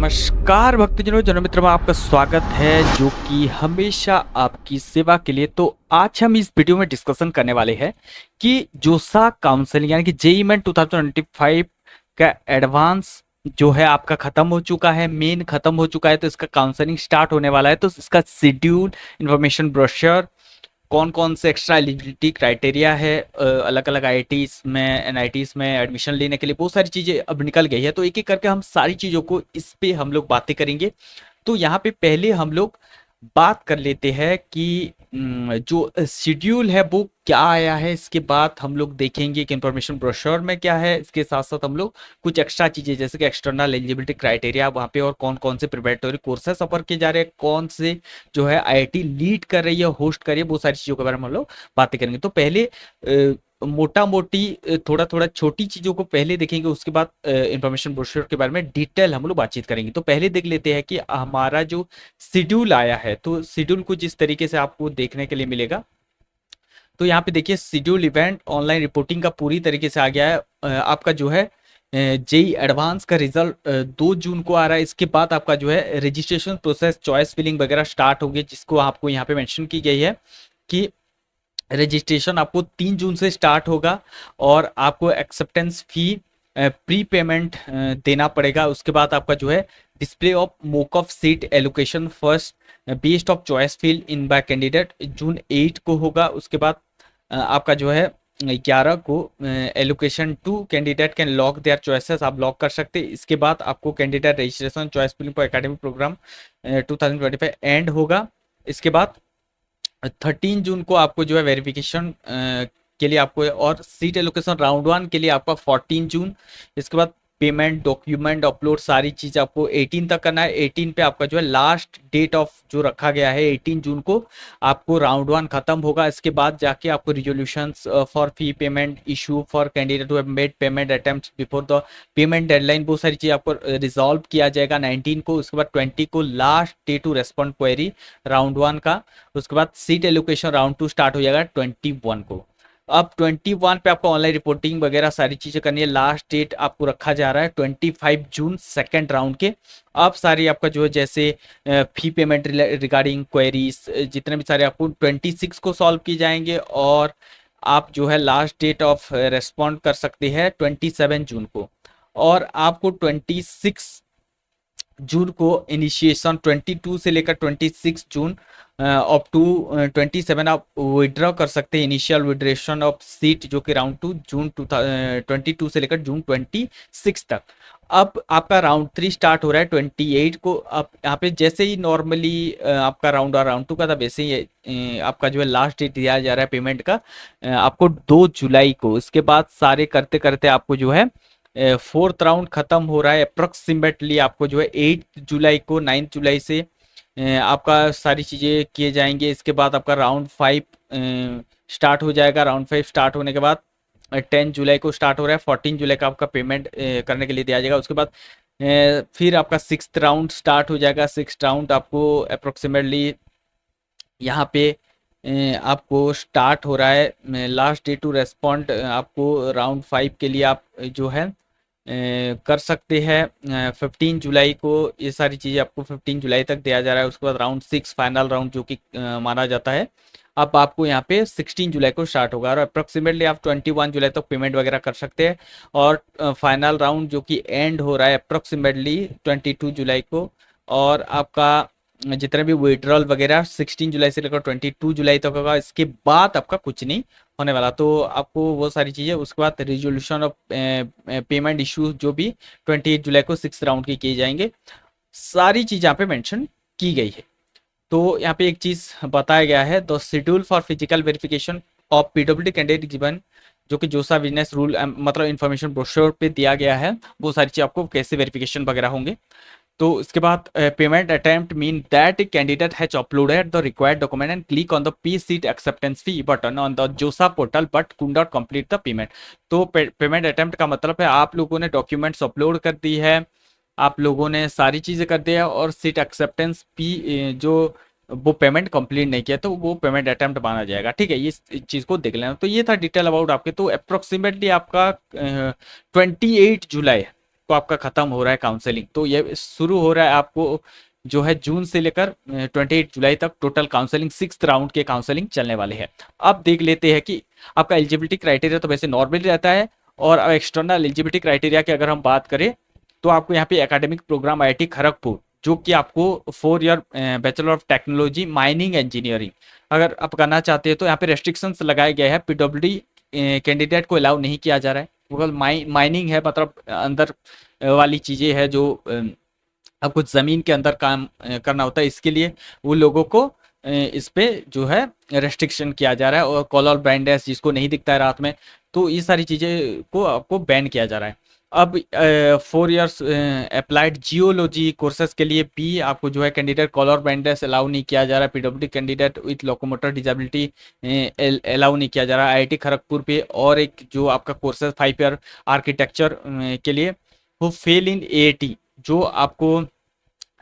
नमस्कार भक्तजनों, जन मित्रों में आपका स्वागत है जो कि हमेशा आपकी सेवा के लिए। तो आज हम इस वीडियो में डिस्कशन करने वाले हैं कि जोसा काउंसलिंग यानी कि जेईई मेन 2025 का एडवांस जो है आपका खत्म हो चुका है, मेन खत्म हो चुका है। तो इसका काउंसलिंग स्टार्ट होने वाला है। तो इसका शेड्यूल, इंफॉर्मेशन ब्रोशर, कौन कौन से एक्स्ट्रा एलिजिबिलिटी क्राइटेरिया है अलग अलग आईआईटीज में, एनआईटीज में एडमिशन लेने के लिए, बहुत सारी चीज़ें अब निकल गई है। तो एक एक करके हम सारी चीज़ों को इस पे हम लोग बातें करेंगे। तो यहाँ पे पहले हम लोग बात कर लेते हैं कि जो शेड्यूल है वो क्या आया है। इसके बाद हम लोग देखेंगे कि इंफॉर्मेशन ब्रोशर में क्या है। इसके साथ साथ हम लोग कुछ एक्स्ट्रा चीज़ें जैसे कि एक्सटर्नल एलिजिबिलिटी क्राइटेरिया वहाँ पे, और कौन कौन से प्रिपरेटरी कोर्सेस ऑफर किए जा रहे हैं, कौन से जो है आईआईटी लीड कर रही है, होस्ट कर रही है, वो सारी चीज़ों के बारे में हम लोग बातें करेंगे। तो पहले मोटा मोटी थोड़ा थोड़ा छोटी चीज़ों को पहले देखेंगे, उसके बाद इंफॉर्मेशन ब्रोशर के बारे में डिटेल हम लोग बातचीत करेंगे। तो पहले देख लेते हैं कि हमारा जो शेड्यूल आया है, तो शेड्यूल कुछ इस तरीके से आपको देखने के लिए मिलेगा। तो यहाँ पे देखिए शेड्यूल इवेंट ऑनलाइन रिपोर्टिंग का पूरी तरीके से आ गया है। आपका जो है जेई एडवांस का रिजल्ट 2 जून को आ रहा है। इसके बाद आपका जो है रजिस्ट्रेशन प्रोसेस, चॉइस फिलिंग वगैरह स्टार्ट होगी, जिसको आपको यहाँ पे मेंशन की गई है कि रजिस्ट्रेशन आपको 3 जून से स्टार्ट होगा और आपको एक्सेप्टेंस फी प्री पेमेंट देना पड़ेगा। उसके बाद आपका जो है display of mock of seat allocation first based of choice filled in by candidate June 8 को होगा। उसके बाद आपका जो है 11 को allocation to candidate can lock their choices, आप लॉक कर सकते हैं। इसके बाद आपको candidate registration choice filling for academic programme 2025 end होगा। इसके बाद 13 जून को आपको जो है वेरिफिकेशन के लिए आपको, और सीट एलोकेशन राउंड 1 के लिए आपका 14 जून। इसके बाद पेमेंट, डॉक्यूमेंट अपलोड, सारी चीज़ आपको 18 तक करना है। 18 पे आपका जो है लास्ट डेट ऑफ जो रखा गया है 18 जून को आपको राउंड 1 खत्म होगा। इसके बाद जाके आपको resolutions for fee payment issue for candidate who have made payment attempts before the payment deadline, बहुत सारी चीज़ आपको रिजॉल्व किया जाएगा 19 को। उसके बाद 20 को last day to respond query round 1 का। उसके बाद सीट एलोकेशन राउंड 2 स्टार्ट हो जाएगा 21 को। अब 21 पे आपको ऑनलाइन रिपोर्टिंग वगैरह सारी चीज़ें करनी है। लास्ट डेट आपको रखा जा रहा है 25 जून सेकेंड राउंड के। अब सारी आपका जो है जैसे फी पेमेंट रिगार्डिंग क्वेरीज जितने भी सारे आपको 26 को सॉल्व किए जाएंगे, और आप जो है लास्ट डेट ऑफ रेस्पॉन्ड कर सकते हैं 27 जून को। और आपको 26 जून को इनिशिएशन 22 से लेकर 26 जून अप टू 27 आप विड्रॉ कर सकते हैं इनिशियल विड्रेशन ऑफ सीट, जो कि राउंड 2 जून 22 से लेकर जून 26 तक। अब आपका राउंड 3 स्टार्ट हो रहा है 28 को। अब यहाँ पे जैसे ही नॉर्मली आपका राउंड और राउंड 2 का था, वैसे ही आपका जो है लास्ट डेट दिया जा रहा है पेमेंट का आपको 2 जुलाई को। इसके बाद सारे करते करते आपको जो है फोर्थ राउंड खत्म हो रहा है अप्रोक्सीमेटली आपको जो है 8 जुलाई को। 9 जुलाई से आपका सारी चीज़ें किए जाएंगे। इसके बाद आपका राउंड 5 स्टार्ट हो जाएगा। राउंड 5 स्टार्ट होने के बाद 10 जुलाई को स्टार्ट हो रहा है। 14 जुलाई का आपका पेमेंट करने के लिए दिया जाएगा। उसके बाद फिर आपका 6th राउंड स्टार्ट हो जाएगा। 6th राउंड आपको अप्रोक्सीमेटली यहाँ पे आपको स्टार्ट हो रहा है। लास्ट डे टू रेस्पॉन्ड आपको राउंड 5 के लिए आप जो है कर सकते हैं 15 जुलाई को। ये सारी चीज़ें आपको 15 जुलाई तक दिया जा रहा है। उसके बाद राउंड 6 फाइनल राउंड जो कि माना जाता है, अब आपको यहाँ पे 16 जुलाई को स्टार्ट होगा, और अप्रोक्सीमेटली आप 21 जुलाई तक पेमेंट वगैरह कर सकते हैं। और फाइनल राउंड जो कि एंड हो रहा है अप्रोक्सीमेटली 22 जुलाई को। और आपका जितने भी विड्रॉल वगैरह 16 जुलाई से लेकर 22 जुलाई तक होगा। इसके बाद आपका कुछ नहीं होने वाला। तो आपको वो सारी चीज़ें, उसके बाद रिजोल्यूशन ऑफ पेमेंट इशू जो भी 28 जुलाई को 6th राउंड के किए जाएंगे, सारी चीज़ यहाँ पे मेंशन की गई है। तो यहाँ पे एक चीज़ बताया गया है, the schedule for physical verification of PWD candidate given, जो कि जोसा बिजनेस रूल मतलब इन्फॉर्मेशन ब्रोशर पे दिया गया है, वो सारी चीज़ आपको कैसे वेरिफिकेशन वगैरह होंगे। तो इसके बाद payment attempt mean that candidate has uploaded the required document and click on the pay seat acceptance fee button on the JoSAA portal but could not complete the payment. तो पेमेंट अटेम्प्ट का मतलब है आप लोगों ने डॉक्यूमेंट्स अपलोड कर दी है, आप लोगों ने सारी चीज़ें कर दी है, और सीट एक्सेप्टेंस फी जो वो पेमेंट कंप्लीट नहीं किया, तो वो पेमेंट अटेम्प्ट माना जाएगा। ठीक है, ये चीज़ को देख लेना। तो ये था डिटेल अबाउट आपके। तो अप्रोक्सीमेटली आपका 28 जुलाई इसको आपका खत्म हो रहा है काउंसलिंग। तो ये शुरू हो रहा है आपको जो है जून से लेकर 28 जुलाई तक टोटल काउंसलिंग 6th राउंड के काउंसलिंग चलने वाले हैं। अब देख लेते हैं कि आपका एलिजिबिलिटी क्राइटेरिया तो वैसे नॉर्मल रहता है, और एक्सटर्नल एलिजिबिलिटी क्राइटेरिया की अगर हम बात करें तो आपको यहाँ पे एकेडमिक प्रोग्राम आईआईटी खड़गपुर, जो कि आपको 4 year bachelor of technology mining engineering अगर आप करना चाहते हैं तो यहाँ पे रेस्ट्रिक्शंस लगाए गए हैं। पीडब्ल्यूडी कैंडिडेट को अलाउ नहीं किया जा रहा है, केवल माइनिंग है, मतलब अंदर वाली चीज़ें है जो आपको ज़मीन के अंदर काम करना होता है, इसके लिए वो लोगों को इस पे जो है रेस्ट्रिक्शन किया जा रहा है। और कॉलर ब्लाइंडनेस जिसको नहीं दिखता है रात में, तो ये सारी चीज़ें को आपको बैन किया जा रहा है। अब 4 ईयर्स अप्लाइड जियोलॉजी कोर्सेज के लिए भी आपको जो है कैंडिडेट कॉलर ब्लाइंडनेस अलाउ नहीं किया जा रहा है। PWD candidate with locomotor disability allow नहीं किया जा रहा है। आईआईटी खड़गपुर पे और एक जो आपका कोर्सेज 5 ईयर आर्किटेक्चर के लिए वो फेल इन एआईटी, जो आपको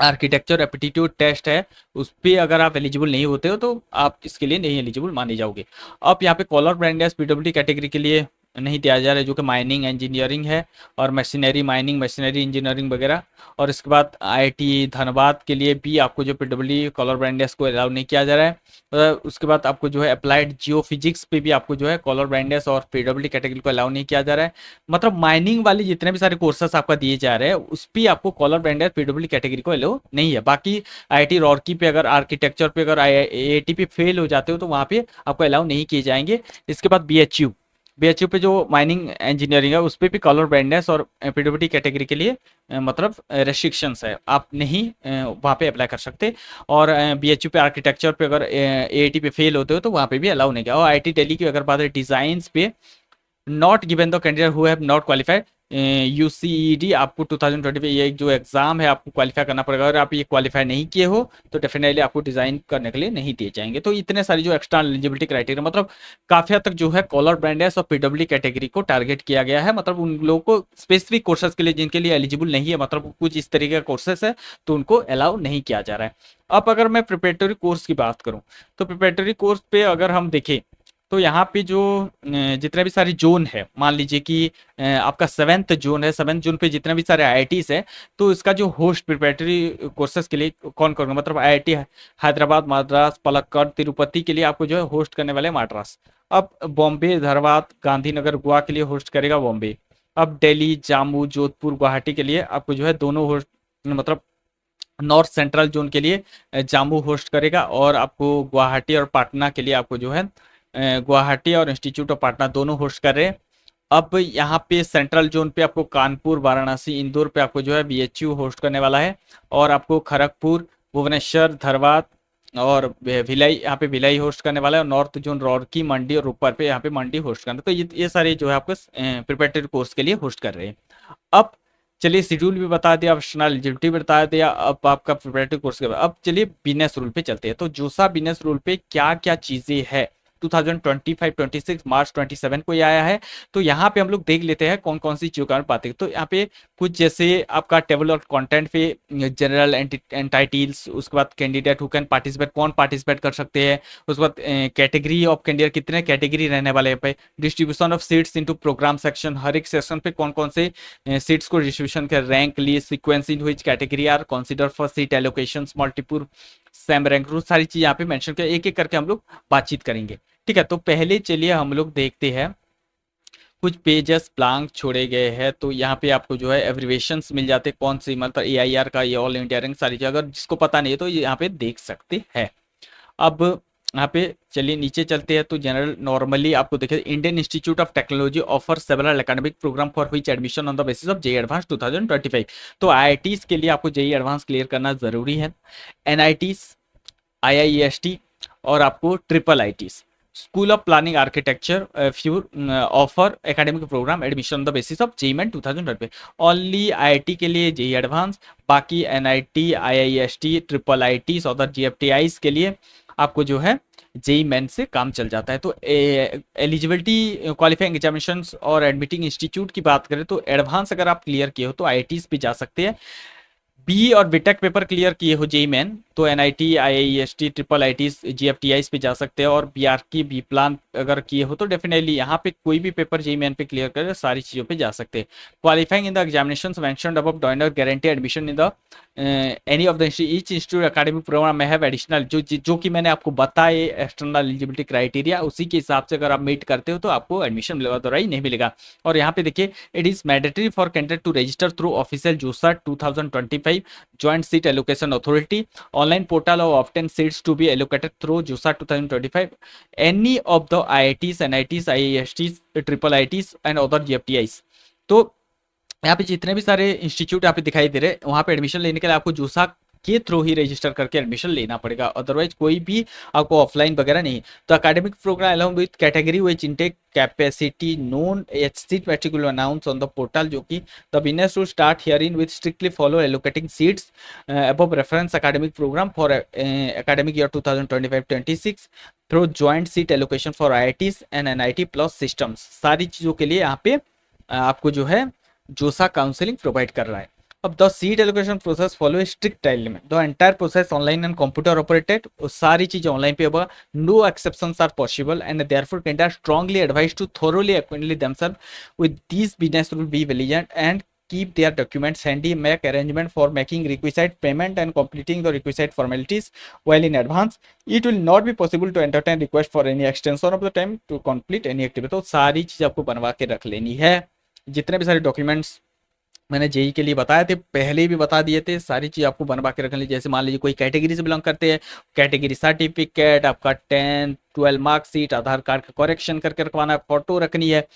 आर्किटेक्चर एप्टीट्यूड टेस्ट है, उस पे अगर आप एलिजिबल नहीं होते हो तो आप इसके लिए नहीं एलिजिबल माने जाओगे। अब यहाँ पे कॉलर ब्लाइंडनेस पीडब्ल्यूडी कैटेगरी के लिए नहीं दिया जा रहा है, जो कि माइनिंग इंजीनियरिंग है और मशीनरी माइनिंग मशीनरी इंजीनियरिंग वगैरह। और इसके बाद आईआईटी धनबाद के लिए भी आपको जो पीडब्ल्यूडी कॉलर ब्लाइंडनेस को अलाउ नहीं किया जा रहा है। उसके बाद आपको जो है अप्लाइड जियो फिजिक्स पे भी आपको जो है कॉलर ब्लाइंडनेस और पीडब्ल्यूडी कैटेगरी को अलाउ नहीं किया जा रहा है। मतलब माइनिंग वाले जितने भी सारे कोर्सेस आपका दिए जा रहे हैं उस पर आपको कॉलर ब्लाइंडनेस पीडब्ल्यूडी कैटेगरी को अलाउ नहीं है। बाकी आईआईटी रुड़की पे अगर आर्किटेक्चर पे अगर आईआईटी पे फेल हो जाते हो तो वहाँ पे आपको अलाउ नहीं किए जाएंगे। इसके बाद बीएचयू पे जो माइनिंग इंजीनियरिंग है उस पर भी कॉलर ब्लाइंडनेस और पीडब्ल्यूडी कैटेगरी के लिए मतलब रेस्ट्रिक्शंस है, आप नहीं वहाँ पे अप्लाई कर सकते। और बीएचयू पे आर्किटेक्चर पे अगर एआईटी पे फेल होते हो तो वहाँ पे भी अलाउ नहीं किया। और आईआईटी दिल्ली की अगर बात है डिजाइंस पे not given the candidate who have not qualified UCED, आपको 2020 ये एक जो एग्जाम है आपको क्वालिफाई करना पड़ेगा। अगर आप ये क्वालिफाई नहीं किए हो तो डेफिनेटली आपको डिजाइन करने के लिए नहीं दिए जाएंगे। तो इतने सारी जो एक्स्ट्रा एलिजिबिलिटी क्राइटेरिया, मतलब काफी हद तक जो है कॉलर ब्लाइंडनेस और पीडब्ल्यूडी कैटेगरी को टारगेट किया गया है। मतलब उन लोगों को स्पेसिफिक कोर्सेज के लिए जिनके लिए एलिजिबल नहीं है, मतलब कुछ इस तरीके का कोर्सेस है तो उनको अलाउ नहीं किया जा रहा है। अब अगर मैं प्रिपरेटरी कोर्स की बात करूं तो प्रिपरेटरी कोर्स पे अगर हम देखें तो यहाँ पे जो जितने भी सारे जोन है, मान लीजिए कि आपका 7th जोन है, 7th जोन पे जितने भी सारे आईआईटीज है, तो इसका जो होस्ट प्रिपरेटरी कोर्सेज के लिए कौन कौन, मतलब आईआईटी हैदराबाद, मद्रास, पलक्कड़, तिरुपति के लिए आपको जो है होस्ट करने वाले मद्रास। अब बॉम्बे, धनबाद, गांधीनगर, गोवा के लिए होस्ट करेगा बॉम्बे। अब दिल्ली, जम्मू, जोधपुर, गुवाहाटी के लिए आपको जो है दोनों होस्ट, मतलब नॉर्थ सेंट्रल जोन के लिए जम्मू होस्ट करेगा, और आपको गुवाहाटी और पटना के लिए आपको जो है गुवाहाटी और इंस्टीट्यूट ऑफ पटना दोनों होस्ट कर रहे हैं। अब यहाँ पे सेंट्रल जोन पे आपको कानपुर, वाराणसी, इंदौर पे आपको जो है बीएचयू होस्ट करने वाला है, और आपको खड़गपुर, भुवनेश्वर, धनबाद और भिलाई, यहाँ पे भिलाई होस्ट करने वाला है। और नॉर्थ जोन रुड़की, मंडी और रूपर पे यहाँ पे मंडी होस्ट करना। तो ये सारे जो है आपको प्रिपरेटरी कोर्स के लिए होस्ट कर रहे हैं। अब चलिए शेड्यूल भी बता दिया, ऑप्शनल एलिजिबिलिटी बता दिया, अब आपका प्रिपरेटरी कोर्स के बाद अब चलिए बिजनेस रूल पे चलते हैं। तो जोसा बिजनेस रूल पे क्या क्या चीजें है 2025-26 मार्च 27 को ये आया है। तो यहाँ पे हम लोग देख लेते हैं कौन कौन सी चीजों में बातें। तो यहाँ पे कुछ जैसे आपका टेबल ऑफ कंटेंट पे जनरल एंटाइटल्स, उसके बाद कैंडिडेट हु कैन पार्टिसिपेट, कौन पार्टिसिपेट कर सकते हैं, उसके बाद कैटेगरी ऑफ कैंडिडेट, कितने कैटेगरी रहने वाले पे, distribution of seats into programme section, हर एक सेक्शन पे कौन कौन से सीट्स को डिस्ट्रीब्यूशन कर, rank list, sequence in which category are consider for seat allocations, multiple same rank rule, सारी चीज यहाँ पे मेंशन किया, एक एक करके हम लोग बातचीत करेंगे। ठीक है, तो पहले चलिए हम लोग देखते हैं, कुछ पेजेस ब्लैंक छोड़े गए हैं, तो यहाँ पे आपको जो है एब्रिवेशंस मिल जाते हैं, कौन सी, मतलब एआईआर का, ये ऑल इंडिया रैंक, सारी चीज अगर जिसको पता नहीं है तो ये यहाँ पे देख सकते हैं। अब यहाँ पे चलिए नीचे चलते हैं। तो जनरल नॉर्मली आपको देखिए, Indian Institute of Technology offer several academic programme for which admission on the basis of JEE advance 2025। तो आईआईटीज के लिए आपको जेईई एडवांस क्लियर करना जरूरी है। एनआईटीज, आईआईएसटी और आपको triple ITs, school of planning architecture few offer academic programme admission on the basis of JEE Main 2020। Only IIT के लिए जेईई एडवांस, बाकी एनआईटी, आईआईएसटी, ट्रिपल आईटीज और जीएफटीआईज के लिए आपको जो है जेईई मेन से काम चल जाता है। तो एलिजिबिलिटी क्वालिफाइंग एग्जामिनेशंस और एडमिटिंग इंस्टीट्यूट की बात करें तो एडवांस अगर आप क्लियर किए हो तो आईआईटीज पे जा सकते हैं। बी और बीटेक पेपर क्लियर किए हो जेई मेन तो NIT, IIST, triple IT, GFTI पे जा सकते हैं। और बीआर की बी प्लान अगर किए हो तो डेफिनेटली यहाँ पे कोई भी पेपर जेई मेन पे क्लियर कर सारी चीज़ों पे जा सकते हैं। Qualifying in the examinations mentioned above do not guarantee admission in the any of the each institute academic programme में हैव एडिशनल जो कि मैंने आपको बताए एक्सटर्नल एलिजिबिलिटी क्राइटेरिया, उसी के हिसाब से अगर आप मीट करते हो तो आपको एडमिशन मिलेगा, अदरवाइज नहीं मिलेगा। और यहाँ पे देखिए it is mandatory for candidate to register through official JoSAA 2025 Joint Seat Allocation Authority online portal और obtain seats to be allocated through JoSAA 2025 any of the IITs, NITs, IISTs, triple ITs and other GFTIs. तो यहाँ पे जितने भी सारे institute यहाँ पे दिखाई दे रहे हैं वहाँ पे एडमिशन लेने के लिए आपको जूसा के थ्रू ही रजिस्टर करके एडमिशन लेना पड़ेगा, अदरवाइज कोई भी आपको ऑफलाइन वगैरह नहीं। तो academic programme along with category which intake capacity known each seat matrix announce on the portal, जो कि the business to start here in with strictly follow allocating seats above reference academic programme for academic year 2025-26 through joint seat allocation for IITs and NIT plus systems. सारी चीज़ों के लिए यहाँ पे आपको जो है जोसा काउंसलिंग प्रोवाइड कर रहा है। अब the seat allocation process follow strict time limit, the entire process online and computer operated, सारी चीजें ऑनलाइन पे होगा, no exceptions are possible and therefore candidate strongly advise to thoroughly acquaint themselves with this business rule be vigilant and keep their documents handy, make arrangement for making requisite payment and completing the requisite formalities well in advance. It will not be possible to entertain request for any extension of the time to complete any activity। तो सारी चीज आपको बनवा के रख लेनी है, जितने भी सारे डॉक्यूमेंट्स मैंने जेई के लिए बताए थे पहले भी बता दिए थे, सारी चीज आपको बनवा के रख ली। जैसे मान लीजिए कोई कैटेगरी से बिलोंग करते हैं, कैटेगरी सर्टिफिकेट, आपका 10-12 मार्कशीट, आधार कार्ड का करेक्शन करके रखवाना, फोटो रखनी है,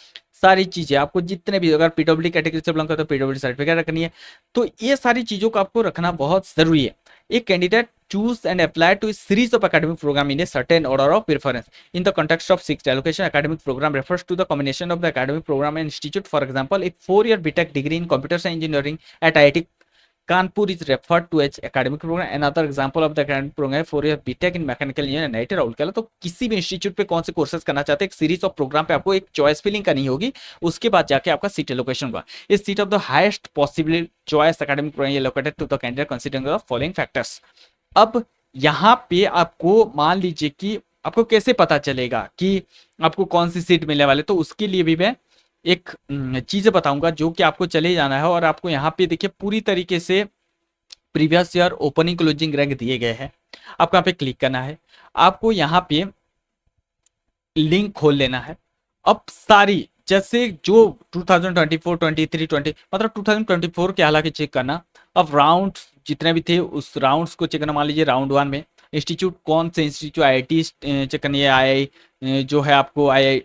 सारी चीजें आपको जितने भी, अगर पीडब्ल्यू कैटेगरी से बिलोंग करते हो पीडब्ल्यू सर्टिफिकेट रखनी है। तो ये सारी चीजों को आपको रखना बहुत जरूरी है। एक candidate choose and apply to a series of academic program in a certain order of preference. In the context of sixth allocation, academic program refers to the combination of the academic program and institute. For example, a 4-year BTech degree in computer science engineering at IIT Kanpur is referred to as academic program. Another example of the academic program है 4-year BTech in mechanical engineering NIT Rourkela. तो किसी भी institute पे कौन से courses करना चाहते हैं, एक सीरीज ऑफ प्रोग्राम पे आपको एक चॉइस फिलिंग करनी होगी, उसके बाद जाके आपका सीट एलोकेशन होगा। इस seat of the highest possible choice academic programme allocated to the candidate considering the following factors. अब यहाँ पे आपको मान लीजिए कि आपको कैसे पता चलेगा कि आपको कौन सी सीट मिलने वाले, तो उसके लिए भी मैं एक चीज बताऊंगा जो कि आपको चले जाना है। और आपको यहाँ पे देखिए पूरी तरीके से previous year opening closing rank दिए गए हैं, आपको यहाँ पे क्लिक करना है, आपको यहाँ पे लिंक खोल लेना है। अब सारी जैसे जो 2024, 23, 20 मतलब 2024 के हालांकि चेक करना, अब राउंड जितने भी थे उस राउंड्स को चेक करना। मान लीजिए राउंड 1 में इंस्टीट्यूट कौन से इंस्टीट्यूट, आईआईटी चेक करनी है, आई जो है आपको आई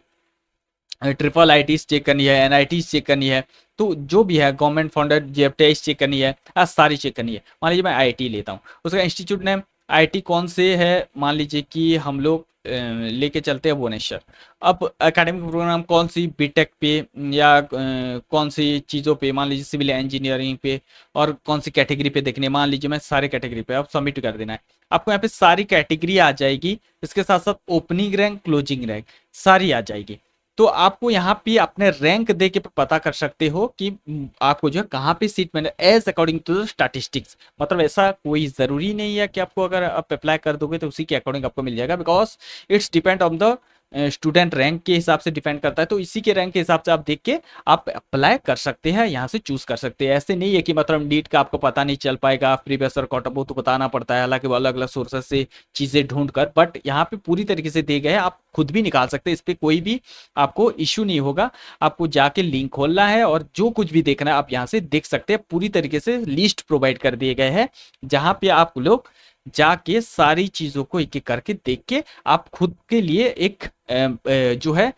ट्रिपल आईटीज चेक करनी है, एनआईटीज चेक करनी है, तो जो भी है गवर्नमेंट फंडेड जीएफटीआईज चेक करनी है, सारी चेक करनी है। मान लीजिए मैं आईआईटी लेता हूँ, उसका इंस्टीट्यूट नेम आईआईटी कौन से है, मान लीजिए कि हम लोग लेके चलते हैं भुवनेश्वर। अब एकेडमिक प्रोग्राम कौन सी बीटेक पे या कौन सी चीज़ों पे, मान लीजिए सिविल इंजीनियरिंग पे, और कौन सी कैटेगरी पे देखने, मान लीजिए मैं सारे कैटेगरी पे, अब सबमिट कर देना है। आपको यहाँ पे सारी कैटेगरी आ जाएगी, इसके साथ साथ ओपनिंग रैंक, क्लोजिंग रैंक सारी आ जाएगी। तो आपको यहाँ पे अपने रैंक दे के पता कर सकते हो कि आपको जो है कहाँ पे सीट मिले as according to the statistics. मतलब ऐसा कोई ज़रूरी नहीं है कि आपको अगर आप अप्लाई कर दोगे तो उसी के अकॉर्डिंग आपको मिल जाएगा, because it's depend on the student rank के हिसाब से डिपेंड करता है। तो इसी के रैंक के हिसाब से आप देख के आप अप्लाई कर सकते हैं, यहाँ से चूज कर सकते हैं। ऐसे नहीं है कि मतलब नीट का आपको पता नहीं चल पाएगा, प्रीवियस ईयर कॉटअप वो तो बताना पड़ता है, हालांकि वो अलग अलग सोर्सेस से चीज़ें ढूंढ कर, बट यहाँ पे पूरी तरीके से दिए गए हैं, आप खुद भी निकाल सकते हैं, इस पर कोई भी आपको इश्यू नहीं होगा। आपको जाके लिंक खोलना है और जो कुछ भी देखना है आप यहाँ से देख सकते हैं। पूरी तरीके से लिस्ट प्रोवाइड कर दिए गए हैं, जहाँ पे आप लोग जाके सारी चीजों को एक एक करके देख के आप खुद के लिए एक जो है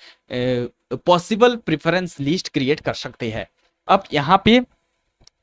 पॉसिबल प्रेफरेंस लिस्ट क्रिएट कर सकते हैं। अब यहाँ पे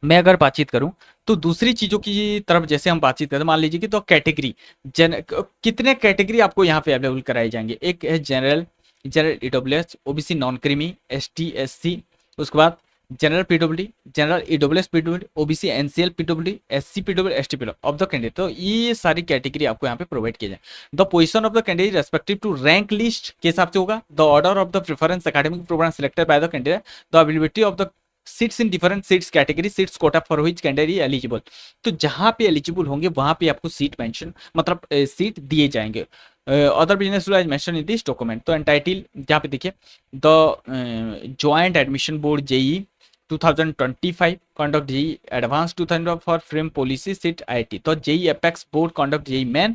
मैं अगर बातचीत करूं तो दूसरी चीजों की तरफ जैसे हम बातचीत करते हैं, मान लीजिए कि तो कैटेगरी कितने कैटेगरी आपको यहाँ पे अवेलेबल कराए जाएंगे। एक है general, general EWS, OBC, non creamy, ST, SC, उसके बाद general PW, general EWS PW, OBC, NCL PW, SC PW, ST PW of the candidate. तो ये सारी कैटेगरी आपको यहाँ पे प्रोवाइड किया जाए। The position of the candidate respective to rank list के हिसाब से होगा। The order of the preference academic programme selected by the candidate, the availability of the seats in different seats category seats quota for which candidate eligible. तो जहां पे eligible होंगे वहां पे आपको सीट मेंशन मतलब सीट दिए जाएंगे। Other business rule mention in this document. तो एंटाइटल जहाँ पे देखिए the Joint Admission Board JEE 2025 conduct JEE advanced 2000 for frame policy seat IIT। तो JEE apex board conduct JEE main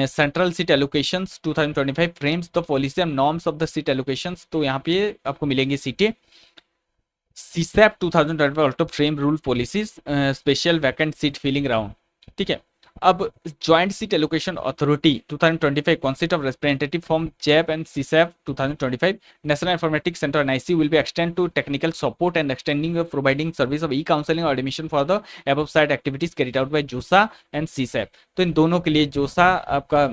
central seat allocations 2025 frames the policy and norms of the seat allocations। तो यहाँ पे आपको मिलेंगी सीटें। CSAP 2025 also frame rule policies special vacant seat filling round. ठीक है। अब Joint seat Allocation Authority 2025 concept of representative from JAB and CSAP 2025 National Informatics Centre NIC will be extend to technical support and extending providing service of counselling और admission for the above side activities carried out by JoSAA and CSAP। तो इन दोनों के लिए जोसा आपका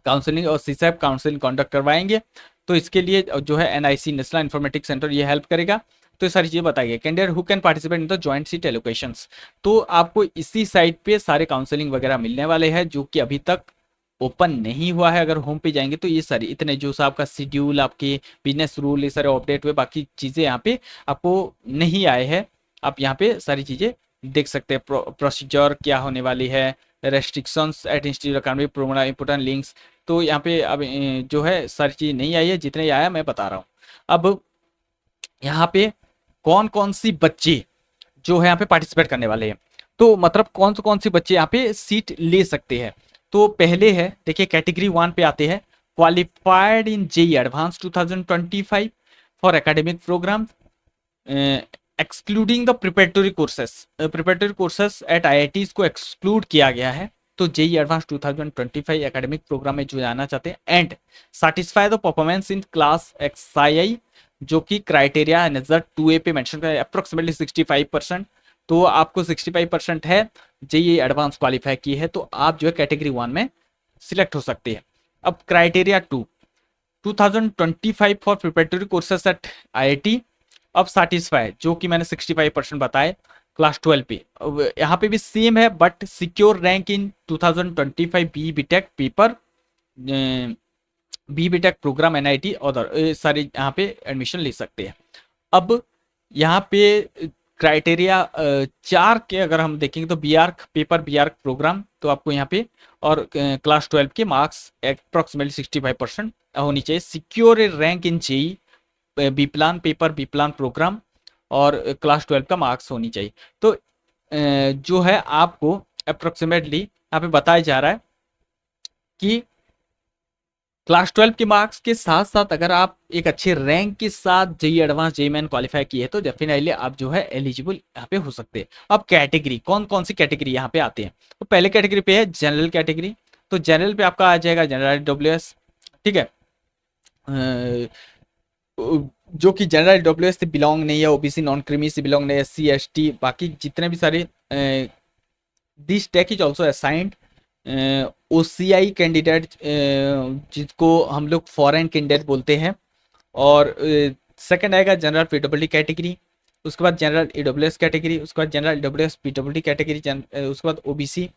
counselling और CSAP counselling conduct करवाएंगे। तो इसके लिए जो है NIC नेशनल इंफॉर्मेटिक्स सेंटर ये हेल्प करेगा। तो ये सारी चीजें बताई गई। Candidate who can participate in the joint seat allocations. तो आपको इसी साइट पे सारे काउंसलिंग वगैरह मिलने वाले हैं जो कि अभी तक ओपन नहीं हुआ है। अगर होम पे जाएंगे तो ये सारी इतने जो सा आपका शेड्यूल आपके बिजनेस रूल ये सारे अपडेट हुए, बाकी चीजें यहाँ पे आपको नहीं आए हैं। आप यहाँ पे सारी चीजें देख सकते हैं। प्रोसीजर क्या होने वाली है, restrictions at institute account promote important links. तो यहाँ पे अब जो है सारी चीज नहीं आई है, जितने आया मैं बता रहा हूँ। अब यहाँ पे कौन कौन सी बच्चे जो है यहाँ पे पार्टिसिपेट करने वाले हैं, तो मतलब कौन सी बच्चे यहाँ पे सीट ले सकते हैं। तो पहले है देखिए कैटेगरी 1 पे आते हैं qualified in JEE advance 2025 for academic programme excluding the preparatory courses at IITs को एक्सक्लूड किया गया है। तो JEE एडवांस 2025 एकेडमिक प्रोग्राम में जो जाना चाहते हैं and satisfy the performance in class XII जो कि क्राइटेरिया नजर 2A पे मेंशन कर अप्रोक्सीमेटली 65%। तो आपको 65% है JEE एडवांस क्वालिफाई की है तो आप जो है कैटेगरी 1 में सिलेक्ट हो सकते हैं। अब criteria 2 2025 for preparatory courses at IIT अब सेटिस्फाई जो कि मैंने 65% बताए क्लास 12 पे। यहाँ पे भी सेम है but secure rank in 2025 B BTech programme NIT और सारे यहाँ पे एडमिशन ले सकते हैं। अब यहाँ पे क्राइटेरिया 4 के अगर हम देखेंगे तो BARC प्रोग्राम तो आपको यहाँ पे और क्लास 12 के मार्क्स अप्रोक्सीमेटली 65% होनी चाहिए। Secure rank in JEE B plan programme और क्लास 12 का मार्क्स होनी चाहिए। तो जो है आपको अप्रोक्सीमेटली यहाँ पे बताया जा रहा है कि क्लास 12 के मार्क्स के साथ साथ अगर आप एक अच्छे रैंक के साथ JEE advance JEE main qualify किए तो डेफिनेटली आप जो है एलिजिबल यहाँ पे हो सकते हैं। अब कैटेगरी कौन सी कैटेगरी यहाँ पे आते हैं, तो पहले कैटेगरी पे है जनरल कैटेगरी। तो जनरल पे आपका आ जाएगा जनरल WS। ठीक है, जो कि जनरल WS से बिलोंग नहीं है, OBC नॉन क्रीमी से बिलोंग नहीं है, SC ST बाकी जितने भी सारे this tag is also assigned OCI candidate जिसको हम लोग फॉरेन कैंडिडेट बोलते हैं। और सेकंड आएगा जनरल PWD कैटेगरी, उसके बाद जनरल AWS कैटेगरी, उसके बाद जनरल AWS PWD कैटेगरी, उसके बाद OBC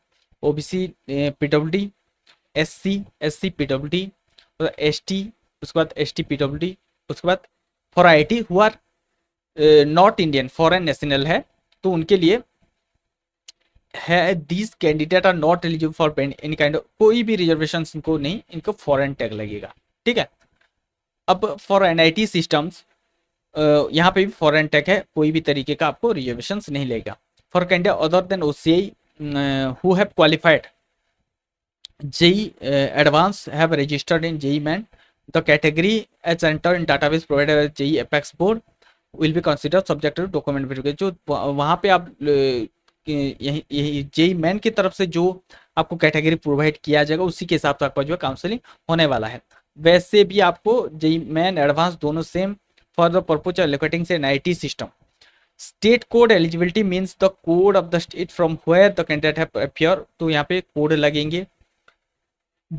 PWD, SC PWD, ST, उसके बाद ST PWD, उसके बाद for IIT who are not Indian foreign national है तो उनके लिए है this candidate are not eligible for any kind of कोई भी रिजर्वेशन इनको नहीं, इनको फॉरेन टैग लगेगा। ठीक है। अब फॉर NIT सिस्टम्स यहाँ पे भी फॉरेन टैग है, कोई भी तरीके का आपको रिजर्वेशन नहीं लेगा। For candidate other than OCI who have qualified JEE advance have registered in JEE main the category as entered in database provided by JEE apex board will be considered subject to document verification। जो वहाँ पे आप यही JEE main की तरफ से जो आपको कैटेगरी प्रोवाइड किया जाएगा उसी के हिसाब से आपका जो है काउंसलिंग होने वाला है। वैसे भी आपको JEE मेन एडवांस दोनों same for the purpose of allocating से NIT system. State code eligibility means the code of the state from where the candidate have appear. तो यहाँ पे कोड लगेंगे।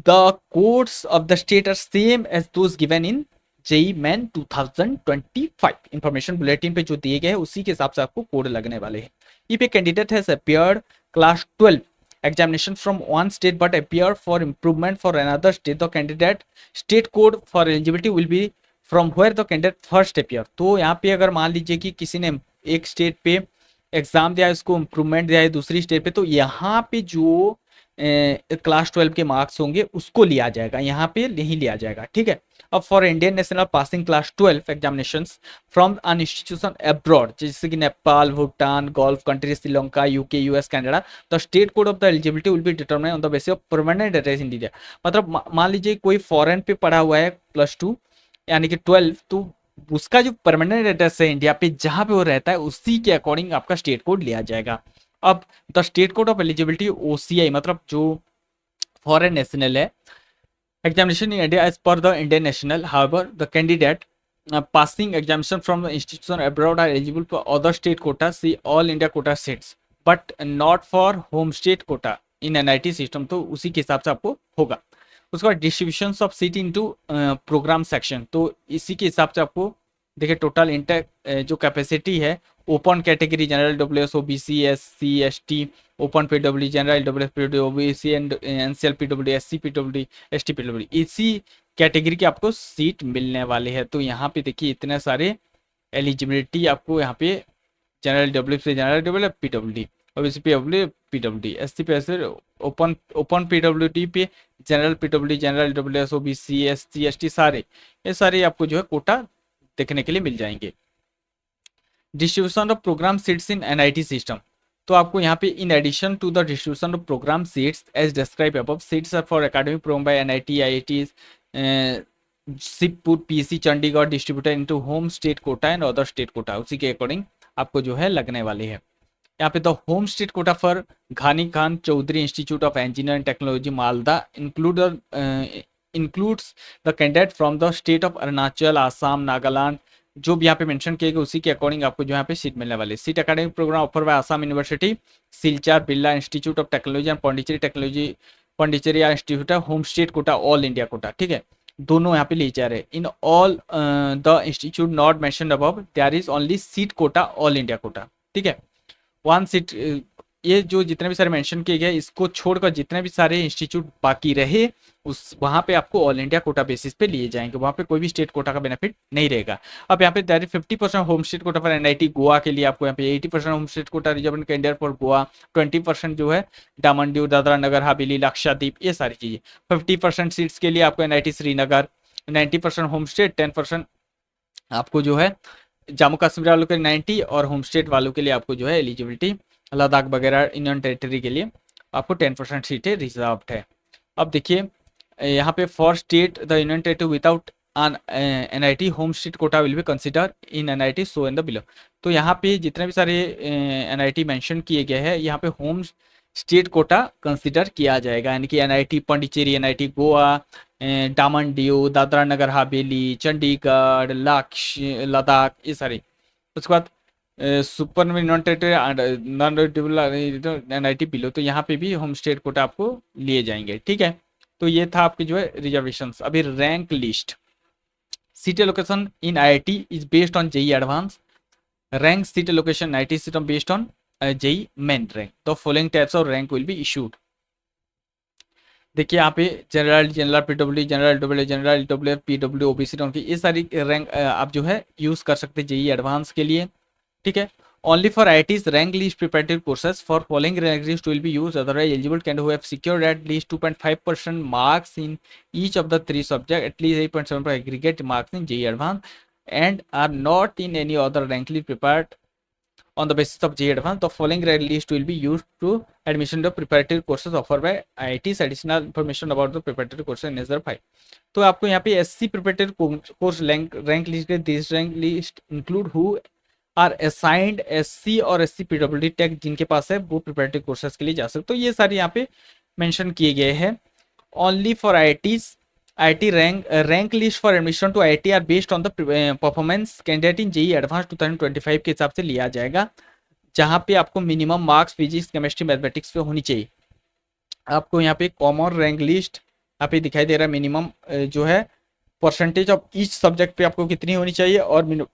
The codes of the state are same as those given in JEE main 2025 information bulletin पे जो दिए गए हैं उसी के हिसाब से आपको कोड लगने वाले हैं। If a candidate has appeared class 12 examination from one state but appear for improvement for another state, the candidate state code for eligibility will be from where the candidate first appear। तो यहाँ पे अगर मान लीजिए कि किसी ने एक स्टेट पे एग्जाम दिया है, उसको इम्प्रूवमेंट दिया है दूसरी स्टेट पे, तो यहाँ पे जो क्लास 12 के मार्क्स होंगे उसको लिया जाएगा, यहाँ पे नहीं लिया जाएगा, ठीक है। अब for Indian national passing class 12 examinations from an institution abroad, जैसे कि Nepal, Bhutan, gulf country, Sri Lanka, UK, US, Canada, the state code of the eligibility will be determined on the basis of permanent address in India. मतलब मान लीजिए कोई foreign पे पढ़ा हुआ है +2 यानी कि 12, तो उसका जो परमानेंट एड्रेस है इंडिया पे जहां पे वो रहता है उसी के अकॉर्डिंग आपका स्टेट कोड लिया जाएगा। अब the state code of eligibility OCI, मतलब जो फॉरेन नेशनल है, examination in India as per the Indian national. However, the candidate passing examination from the institution abroad are eligible for other state quota, see all India quota seats, but not for home state quota in NIT system. तो उसी के हिसाब से आपको होगा। उसके बाद distribution of seat into programme section, तो इसी के हिसाब से आपको देखिए टोटल इंटेक जो कैपेसिटी है, open category general WS, OBC, SC, ST, open PW, general WS, PW, OBC and NCL PW, SC PW, ST PW, इसी कैटेगरी की आपको सीट मिलने वाली है। तो यहाँ पे देखिए इतने सारे एलिजिबिलिटी आपको यहाँ पे जनरल डब्ल्यू से general W, PW, OBC PW, PW, SC पे ओपन ओपन पीडब्ल्यूडी पे general PW, general WS, OBC, SC, ST, सारे ये सारे आपको जो है कोटा देखने के लिए मिल जाएंगे। Distribution of programme seats in NIT system, तो आपको यहाँ पे in addition to the distribution of programme seats as describe above, seats are for academic programme by NIT, IIT, Shibpur, PC, Chandigarh, distributed into home state quota and other state quota, उसी के according आपको जो है लगने वाली है। यहाँ पे the home state quota for Ghani Khan Choudhury Institute of Engineering Technology Malda includes the candidate from the state of Arunachal, Assam, Nagaland, जो भी यहाँ पे मेंशन किए गए उसी के अकॉर्डिंग आपको जो यहाँ पे सीट मिलने वाली है। Seat academic programme offer by Assam University, Silchar, Birla Institute of Technology and Pondicherry Institute of home state quota, all India quota, ठीक है, दोनों यहाँ पे ले जा रहे हैं। In all the institute not mentioned above there is only seat quota, all India quota, ठीक है। वन सीट, ये जो जितने भी सारे मेंशन किए गए इसको छोड़कर जितने भी सारे इंस्टीट्यूट बाकी रहे उस वहाँ पे आपको ऑल इंडिया कोटा बेसिस पे लिए जाएंगे, वहाँ पे कोई भी स्टेट कोटा का बेनिफिट नहीं रहेगा। अब यहाँ पे direct 50% home state quota for NIT Goa के लिए, आपको यहाँ पे 80% home state Kota reserve candidate for Goa, 20% जो है डामन ड्यू, दादरा नगर हवेली, लक्षद्वीप, ये सारी चीजें। 50% सीट्स के लिए आपको एनआईटी श्रीनगर, 90% होम स्टेट, 10% आपको जो है जम्मू कश्मीर वालों के 90 और होम स्टेट वालों के लिए आपको जो है एलिजिबिलिटी लद्दाख वगैरह यूनियन टेरिटरी के लिए आपको 10% सीटें रिजर्व्ड है। अब देखिए यहाँ पे for state the union territory without an NIT home state quota will be consider in NIT so in the below. तो यहाँ पे जितने भी सारे NIT मेंशन किए गए हैं यहाँ पे होम स्टेट कोटा कंसिडर किया जाएगा, यानी कि NIT पांडिचेरी, NIT गोवा, डामन ड्यू, दादरा नगर हवेली, चंडीगढ़, लद्दाख, ये सारी। उसके बाद super non territory non NIT below, तो यहाँ पे भी होम स्टेट कोटा आपको लिए जाएंगे, ठीक है। तो ये था आपकी जो है रिजर्वेशंस। अभी rank list, seat allocation in IIT is based on JEE advance, rank seat allocation IIT system based on JEE Main rank, तो following types of rank will be issued. देखिए यहाँ पे general, general PW, general W, general W, PW, OBC की ये सारी rank आप जो है यूज कर सकते हैं JEE एडवांस के लिए, ठीक है। Only for IIT's rank list preparatory courses for following rank list will be used. Otherwise, eligible candidate who have secured at least 2.5% marks in each of the three subjects, at least 8.7 aggregate marks in JEE Advanced, and are not in any other rank list prepared on the basis of JEE Advanced. The following rank list will be used to admission to preparatory courses offered by IIT's. Additional information about the preparatory courses in Nazar 5. तो आपको यहाँ पे SC preparatory course rank list के this rank list include who are assigned SC और SC PWD tag जिनके पास है वो प्रिपरेटरी कोर्सेज के लिए जा सकते। तो ये सारे यहाँ पे मेंशन किए गए हैं। Only for IIT rank list for admission to IIT are based on the performance candidate in JEE advance 2025 के हिसाब से लिया जाएगा, जहाँ पे आपको minimum marks physics, chemistry, mathematics पे होनी चाहिए। आपको यहाँ पे कॉमन रैंक लिस्ट यहाँ पे दिखाई दे रहा है, मिनिमम जो है परसेंटेज ऑफ ईच सब्जेक्ट पे आपको कितनी होनी चाहिए और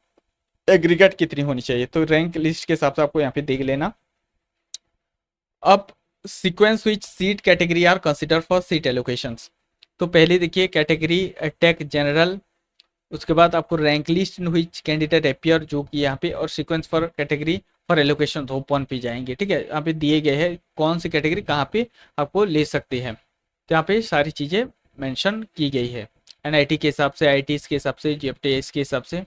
एग्रीगेट कितनी होनी चाहिए। तो रैंक लिस्ट के हिसाब से आपको यहाँ पे देख लेना। अब sequence which seat category are consider for seat allocations, तो पहले देखिए कैटेगरी टेक जनरल उसके बाद आपको rank list in which candidate appear, जो कि यहाँ पे, और sequence for category for allocation तो ओपन पे जाएंगे। ठीक है, यहाँ पे दिए गए हैं कौन सी कैटेगरी कहाँ पे आपको ले सकते हैं, तो यहाँ पे सारी चीज़ें मेंशन की गई है। एनआईटी के हिसाब से, आईआईटीज के हिसाब से, जीएफटीएस के हिसाब से।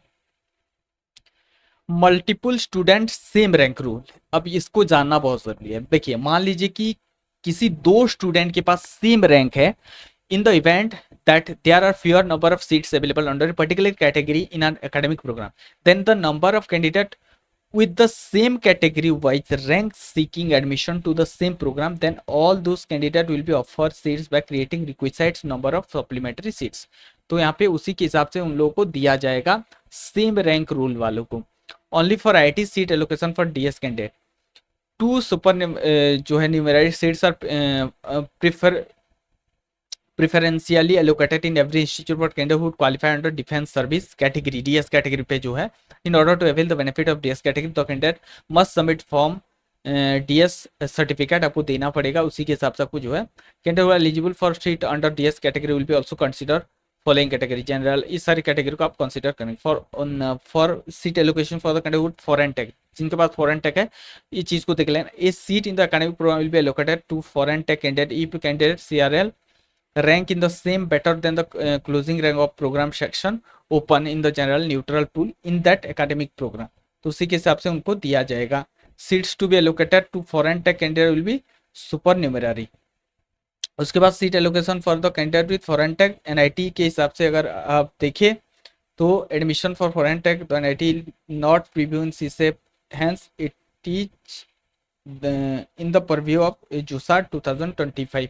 Multiple student same rank rule, अब इसको जानना बहुत जरूरी है। देखिए, मान लीजिए कि किसी दो स्टूडेंट के पास सेम रैंक है, in the event that there are fewer number of seats available under a particular category in an academic program, then the number of candidate with the same category wise rank seeking admission to the same program, then all those candidate will be offered seats by creating requisite number of supplementary seats। तो यहाँ पे उसी के हिसाब से उन लोगों को दिया जाएगा सेम रैंक रूल वालों को। Only for IT seat allocation for DS candidate, to super जो है numeric seats are prefer preferentially allocated in every institute for candidate who qualify under defence service category, DS category पे जो है। In order to avail the benefit of DS category the candidate must submit form DS certificate आपको देना पड़ेगा, उसी के हिसाब से आपको जो है candidate who eligible for seat under DS category will be also consider following category general, इस सारी कैटेगरी को आप कंसीडर करेंगे। For seat allocation for the candidate with foreign tech, जिनके पास फॉरेन टेक है, इस चीज को देख लेना। A seat in the academic programme will be allocated to foreign tech candidate if candidate CRL rank in the same better than the closing rank of program section open in the general neutral pool in that academic program, तो उसी के हिसाब से उनको दिया जाएगा। Seats to be allocated to foreign tech candidate will be supernumerary. उसके बाद seat allocation for the candidate with foreign tech, NIT के हिसाब से अगर आप देखिए तो एडमिशन फॉर फॉरेन टेक तो NIT not preview in CSAB, hence it is in the purview of JoSAA 2025।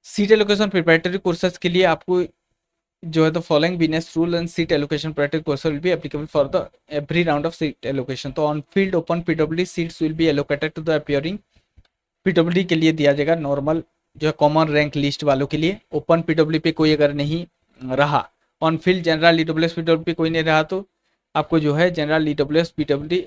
Seat allocation preparatory courses के लिए आपको जो है the following business rule and seat allocation preparatory courses will be applicable for the every round of seat allocation. तो on field open PWD seats will be allocated to the appearing, PWD के लिए दिया जाएगा normal जो है common rank list वालों के लिए। ओपन पीडब्ल्यू पे कोई अगर नहीं रहा, on field general EWS PW पे कोई नहीं रहा, तो आपको जो है जनरल ईडब्ल्यूएस पीडब्ल्यूडी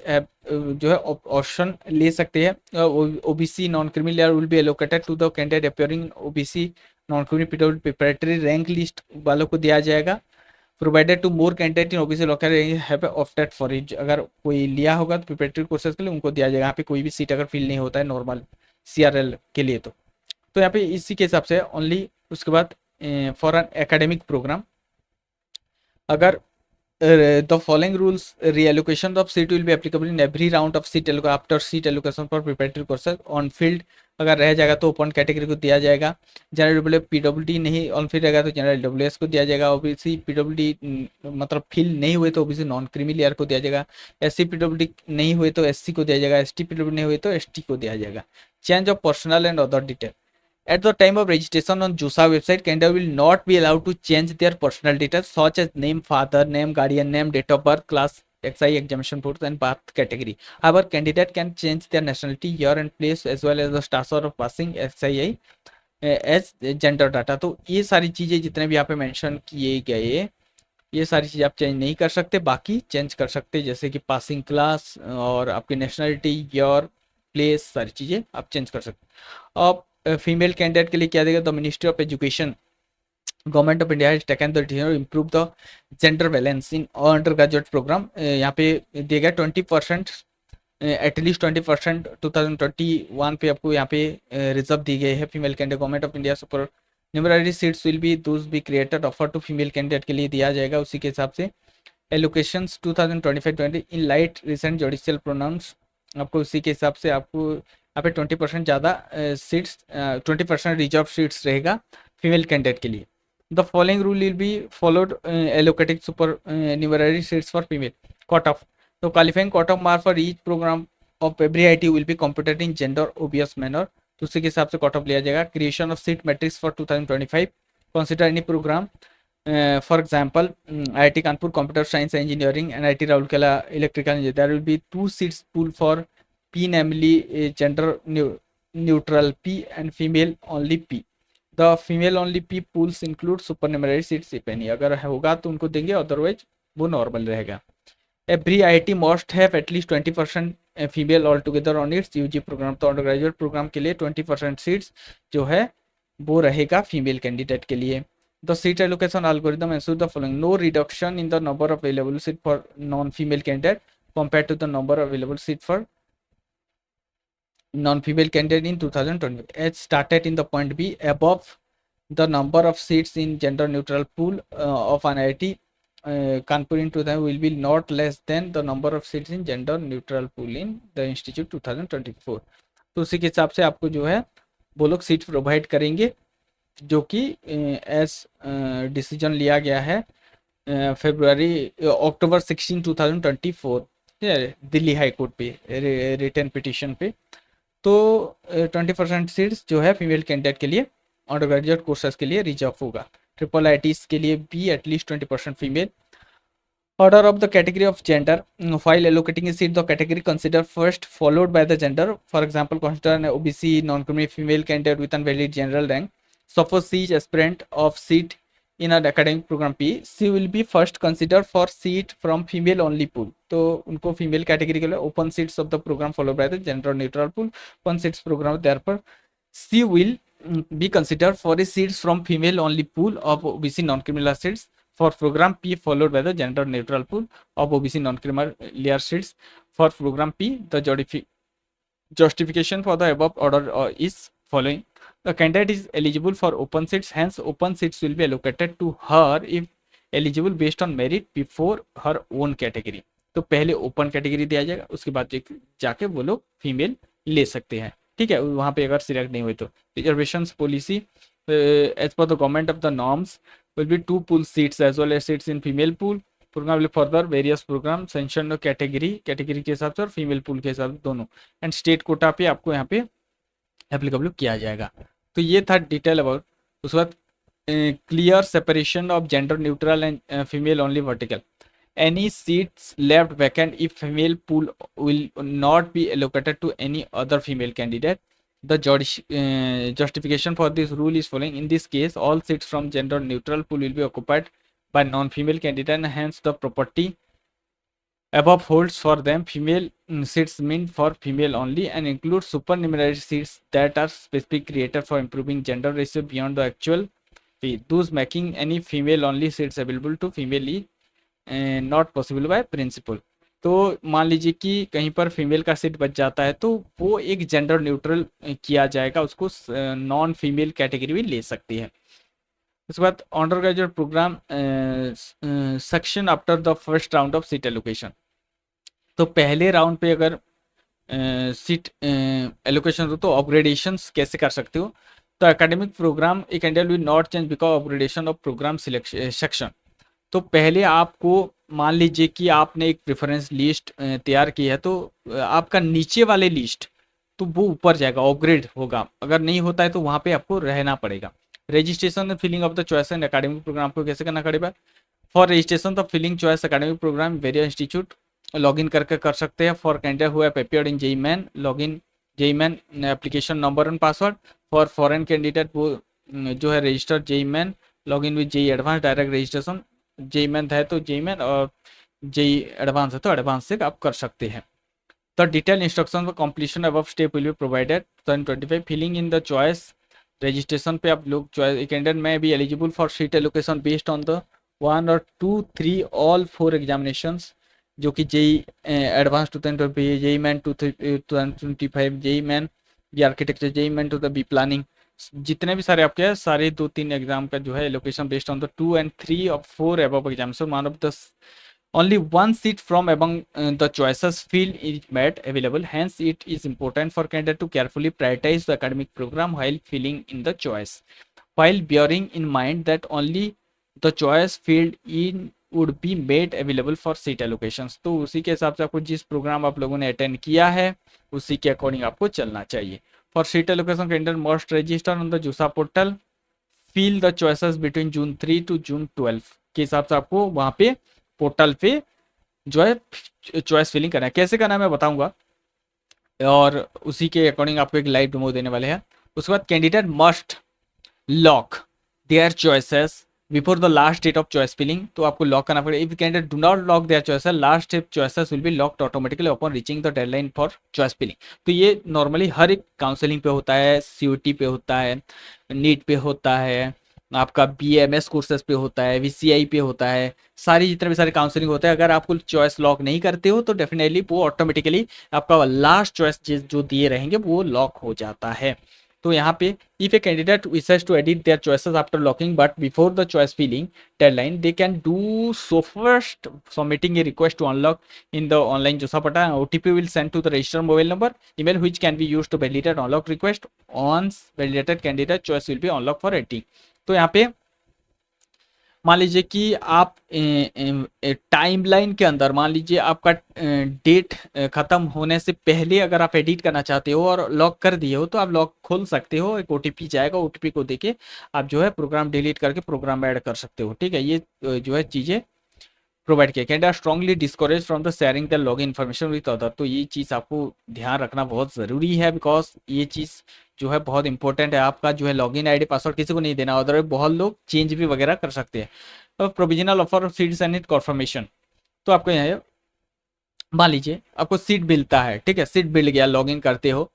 जो है ऑप्शन ले सकते हैं। OBC non criminal will be allocated to the candidate appearing OBC non criminal PWD preparatory rank list वालों को दिया जाएगा। Provided to more candidate in OBC local have opted for it, अगर कोई लिया होगा तो प्रिपरेटरी कोर्सेज के लिए उनको दिया जाएगा। यहाँ पे कोई भी सीट अगर फिल नहीं होता है नॉर्मल सीआरएल के लिए, तो यहाँ पे इसी के हिसाब से ओनली। उसके बाद फॉर एन एकेडमिक प्रोग्राम, अगर the following rules reallocation of seat will be applicable in every round of seat after seat allocation for preparatory courses। On field अगर रह जाएगा तो ओपन कैटेगरी को दिया जाएगा। जनरल डब्ल्यू पीडब्ल्यूडी नहीं on field रहेगा तो जनरल डब्ल्यूएस को दिया जाएगा। ओबीसी पीडब्ल्यूडी मतलब फिल नहीं हुए तो ओबीसी नॉन क्रीमी को दिया जाएगा। एससी पीडब्ल्यूडी नहीं हुए तो एससी को दिया जाएगा। एसटी पीडब्ल्यूडी नहीं हुए तो एसटी को दिया जाएगा। Change of personal and other detail, at the time of registration on JUSA website, candidate will not be allowed to change their personal details such as name, father name, guardian name, date of birth, class XI, examination board and birth category। However, candidate can change their nationality, year and place as well as the status of passing XII as gender data। तो ये सारी चीजें जितने भी यहाँ पे mention किए गए, ये सारी चीज़ आप चेंज नहीं कर सकते, बाकी चेंज कर सकते, जैसे कि पासिंग क्लास और आपकी नेशनलिटी, ईयर, प्लेस, सारी चीज़ें आप चेंज कर सकते। अब फीमेल कैंडिडेट के लिए क्या देगा, the Ministry of Education Government of India has taken the decision to improve the gender balance in undergraduate programme. यहाँ पे दिया गया 20% एटलीस्ट 20% 2021 पे आपको यहाँ पे रिजर्व दी गई है female candidate. Government of India supernumerary seats will be those be created offer to female candidate के लिए दिया जाएगा, उसी के हिसाब से। Allocations 2025-20 in light recent judicial pronounce, आपको उसी के हिसाब से आपको यहाँ पे 20% ज़्यादा सीट्स 20% रिजर्व सीट्स रहेगा फीमेल कैंडिडेट के लिए। The following rule will be followed allocating supernumerary seats for female. Cut off, तो qualifying cut off mark for each programme of every IT will be computed in gender obvious manner, तो उसी के हिसाब से cut off लिया जाएगा। Creation of seat matrix for 2025, consider any programme for example IIT Kanpur computer science engineering and IIT Rourkela electrical engineering, there will be 2 seats pool for P, namely gender neutral P and female only P। The female only P pools include supernumerary seats if any, अगर होगा तो उनको देंगे, otherwise वो normal रहेगा। Every IIT must have at least 20% female altogether on its UG programme, तो undergraduate programme के लिए 20% सीट्स जो है वो रहेगा फीमेल कैंडिडेट के लिए। The seat allocation algorithm ensures the following: no reduction in the number of available seat for non-female candidate compared to the number of available seat for non-female candidate in 2020. As started in the point B above, the number of seats in gender neutral pool of an IIT Kanpur in 2000 will be not less than the number of seats in gender neutral pool in the institute 2024. तो उसी के हिसाब से आपको जो है वो लोग सीट प्रोवाइड करेंगे, जो कि एज डिसीजन लिया गया है अक्टूबर 16 2024 दिल्ली हाई कोर्ट पे रिटर्न पिटिशन पे। तो 20% सीट्स जो है फीमेल कैंडिडेट के लिए अंडर ग्रेजुएट कोर्सेज के लिए रिजर्व होगा। ट्रिपल आईटीज के लिए भी at least 20% female. Order of the category of gender while allocating a seat, the category consider first followed by the gender. For example, consider an OBC non-criminal female candidate with a valid general rank. Suppose she is aspirant of seat in an academic program P. She will be first considered for seat from female only pool. तो उनको female category के लिए open seats of the program followed by the gender neutral pool. Open seats program therefore she will be considered for a seats from female only pool of OBC non-criminal seats for program P followed by the gender neutral pool of OBC non-criminal layer seats for program P. The justification for the above order is following: the candidate is eligible for open seats, hence open seats will be allocated to her if eligible based on merit before her own category. तो पहले open category दिया जाएगा, उसके बाद जाके वो लोग female ले सकते हैं, ठीक है, वहां पे अगर सिलेक्ट नहीं हुए तो। Reservation policy as per the government of the norms will be 2 pool seats as well as seats in female pool. Program will further various program sanctioned category के हिसाब से और फीमेल पूल के हिसाब से दोनों, एंड स्टेट कोटा पे आपको यहाँ पे एप्लीकेबल किया जाएगा। तो ये था डिटेल अबाउट। उसके बाद clear separation of gender neutral and female only vertical. Any seats left vacant if female pool will not be allocated to any other female candidate. The justification for this rule is following: in this case all seats from gender neutral pool will be occupied by non-female candidate and hence the property above holds for them. Female seats meant for female only and include supernumerary seats that are specific created for improving gender ratio beyond the actual fee, thus making any female only seats available to female is not possible by principle. तो मान लीजिए कि कहीं पर female का seat बच जाता है तो वो एक जेंडर न्यूट्रल किया जाएगा, उसको नॉन फीमेल कैटेगरी भी ले सकती है। उसके बाद undergraduate programme section after the first round of seat allocation. तो पहले राउंड पे अगर सीट एलोकेशन हो तो अपग्रेडेशन कैसे कर सकते हो? तो एकेडमिक प्रोग्राम एक candidate will not change because upgradation of programme section. तो पहले आपको मान लीजिए कि आपने एक प्रेफरेंस लिस्ट तैयार की है, तो आपका नीचे वाले लिस्ट तो वो ऊपर जाएगा, अपग्रेड होगा। अगर नहीं होता है तो वहाँ पे आपको रहना पड़ेगा। Registration filling of the choice and academic programme को कैसे करना पड़ेगा? For registration the filling choice academic programme various institute login करके कर सकते हैं। For candidate who have appeared in JEE main login JEE main application number and password. For foreign candidate वो जो है registered JEE main login with JEE advance direct registration. JEE main है तो JEE main और JEE advance है तो advance से आप कर सकते हैं। The detail instruction for completion above step will be provided. 25 filling in the choice registration पे आप लोग चॉइस कैंडिडेट में भी eligible for seat allocation based on the 1 और 2 3 ऑल 4 एग्जामिनेशंस, जो कि JEE advance 2020, JEE main 2025, JEE main B architecture, JEE main to the B planning, जितने भी सारे आपके सारे 2-3 एग्जाम का जो है allocation based on the 2 and 3 of 4 above exam. So one of the only one seat from among the choices field is made available, hence it is important for candidate to carefully prioritize the academic program while filling in the choice, while bearing in mind that only the choice field in would be made available for seat allocations। तो उसी के हिसाब से आपको जिस programme आप लोगों ने अटेंड किया है उसी के अकॉर्डिंग आपको चलना चाहिए। For seat allocation, candidate must register on the JUSA portal, fill the choices between June 3 to June 12 के हिसाब से आपको वहाँ पे पोर्टल पे जो है चॉइस फिलिंग करना है। कैसे करना है मैं बताऊंगा और उसी के अकॉर्डिंग आपको एक लाइव डेमो देने वाले हैं। उसके बाद candidate must lock their choices before the last date of choice filling. तो आपको लॉक करना पड़ेगा। If candidate do not lock their choices last step choices will be locked automatically upon reaching the deadline for choice filling. तो ये normally हर एक counselling पे होता है, सीयूटी पे होता है, नीट पे होता है, आपका बीएमएस कोर्सेज पे होता है, वीसीआई पे होता है, सारी जितने भी सारे काउंसलिंग होते हैं। अगर आप कुल चॉइस लॉक नहीं करते हो तो डेफिनेटली वो ऑटोमेटिकली आपका लास्ट चॉइस जो दिए रहेंगे वो लॉक हो जाता है। तो यहाँ पे if a candidate wishes to edit their choices after locking but before the choice filling deadline they can do so first submitting a request to unlock in the online JoSAA portal. OTP will send to the registered mobile number email which can be used to validate unlock request. Once validated candidate choice will be unlocked for editing. तो यहाँ पे मान लीजिए कि आप timeline के अंदर मान लीजिए आपका डेट खत्म होने से पहले अगर आप एडिट करना चाहते हो और लॉक कर दिए हो तो आप लॉक खोल सकते हो। एक ओटीपी जाएगा, ओटीपी को देके आप जो है प्रोग्राम डिलीट करके प्रोग्राम ऐड कर सकते हो। ठीक है, ये जो है चीज़ें प्रोवाइड किया। Candidate strongly discourage from the sharing the login information with other. तो ये चीज़ आपको ध्यान रखना बहुत ज़रूरी है, बिकॉज ये चीज़ जो है बहुत इंपॉर्टेंट है। आपका जो है लॉगिन आईडी पासवर्ड किसी को नहीं देना, अदरवाइज बहुत लोग चेंज भी वगैरह कर सकते हैं। तो provisional offer of seats and conformation, तो आपको यहाँ मान लीजिए आपको सीट मिलता है, ठीक है, सीट मिल गया, लॉगिन करते हो,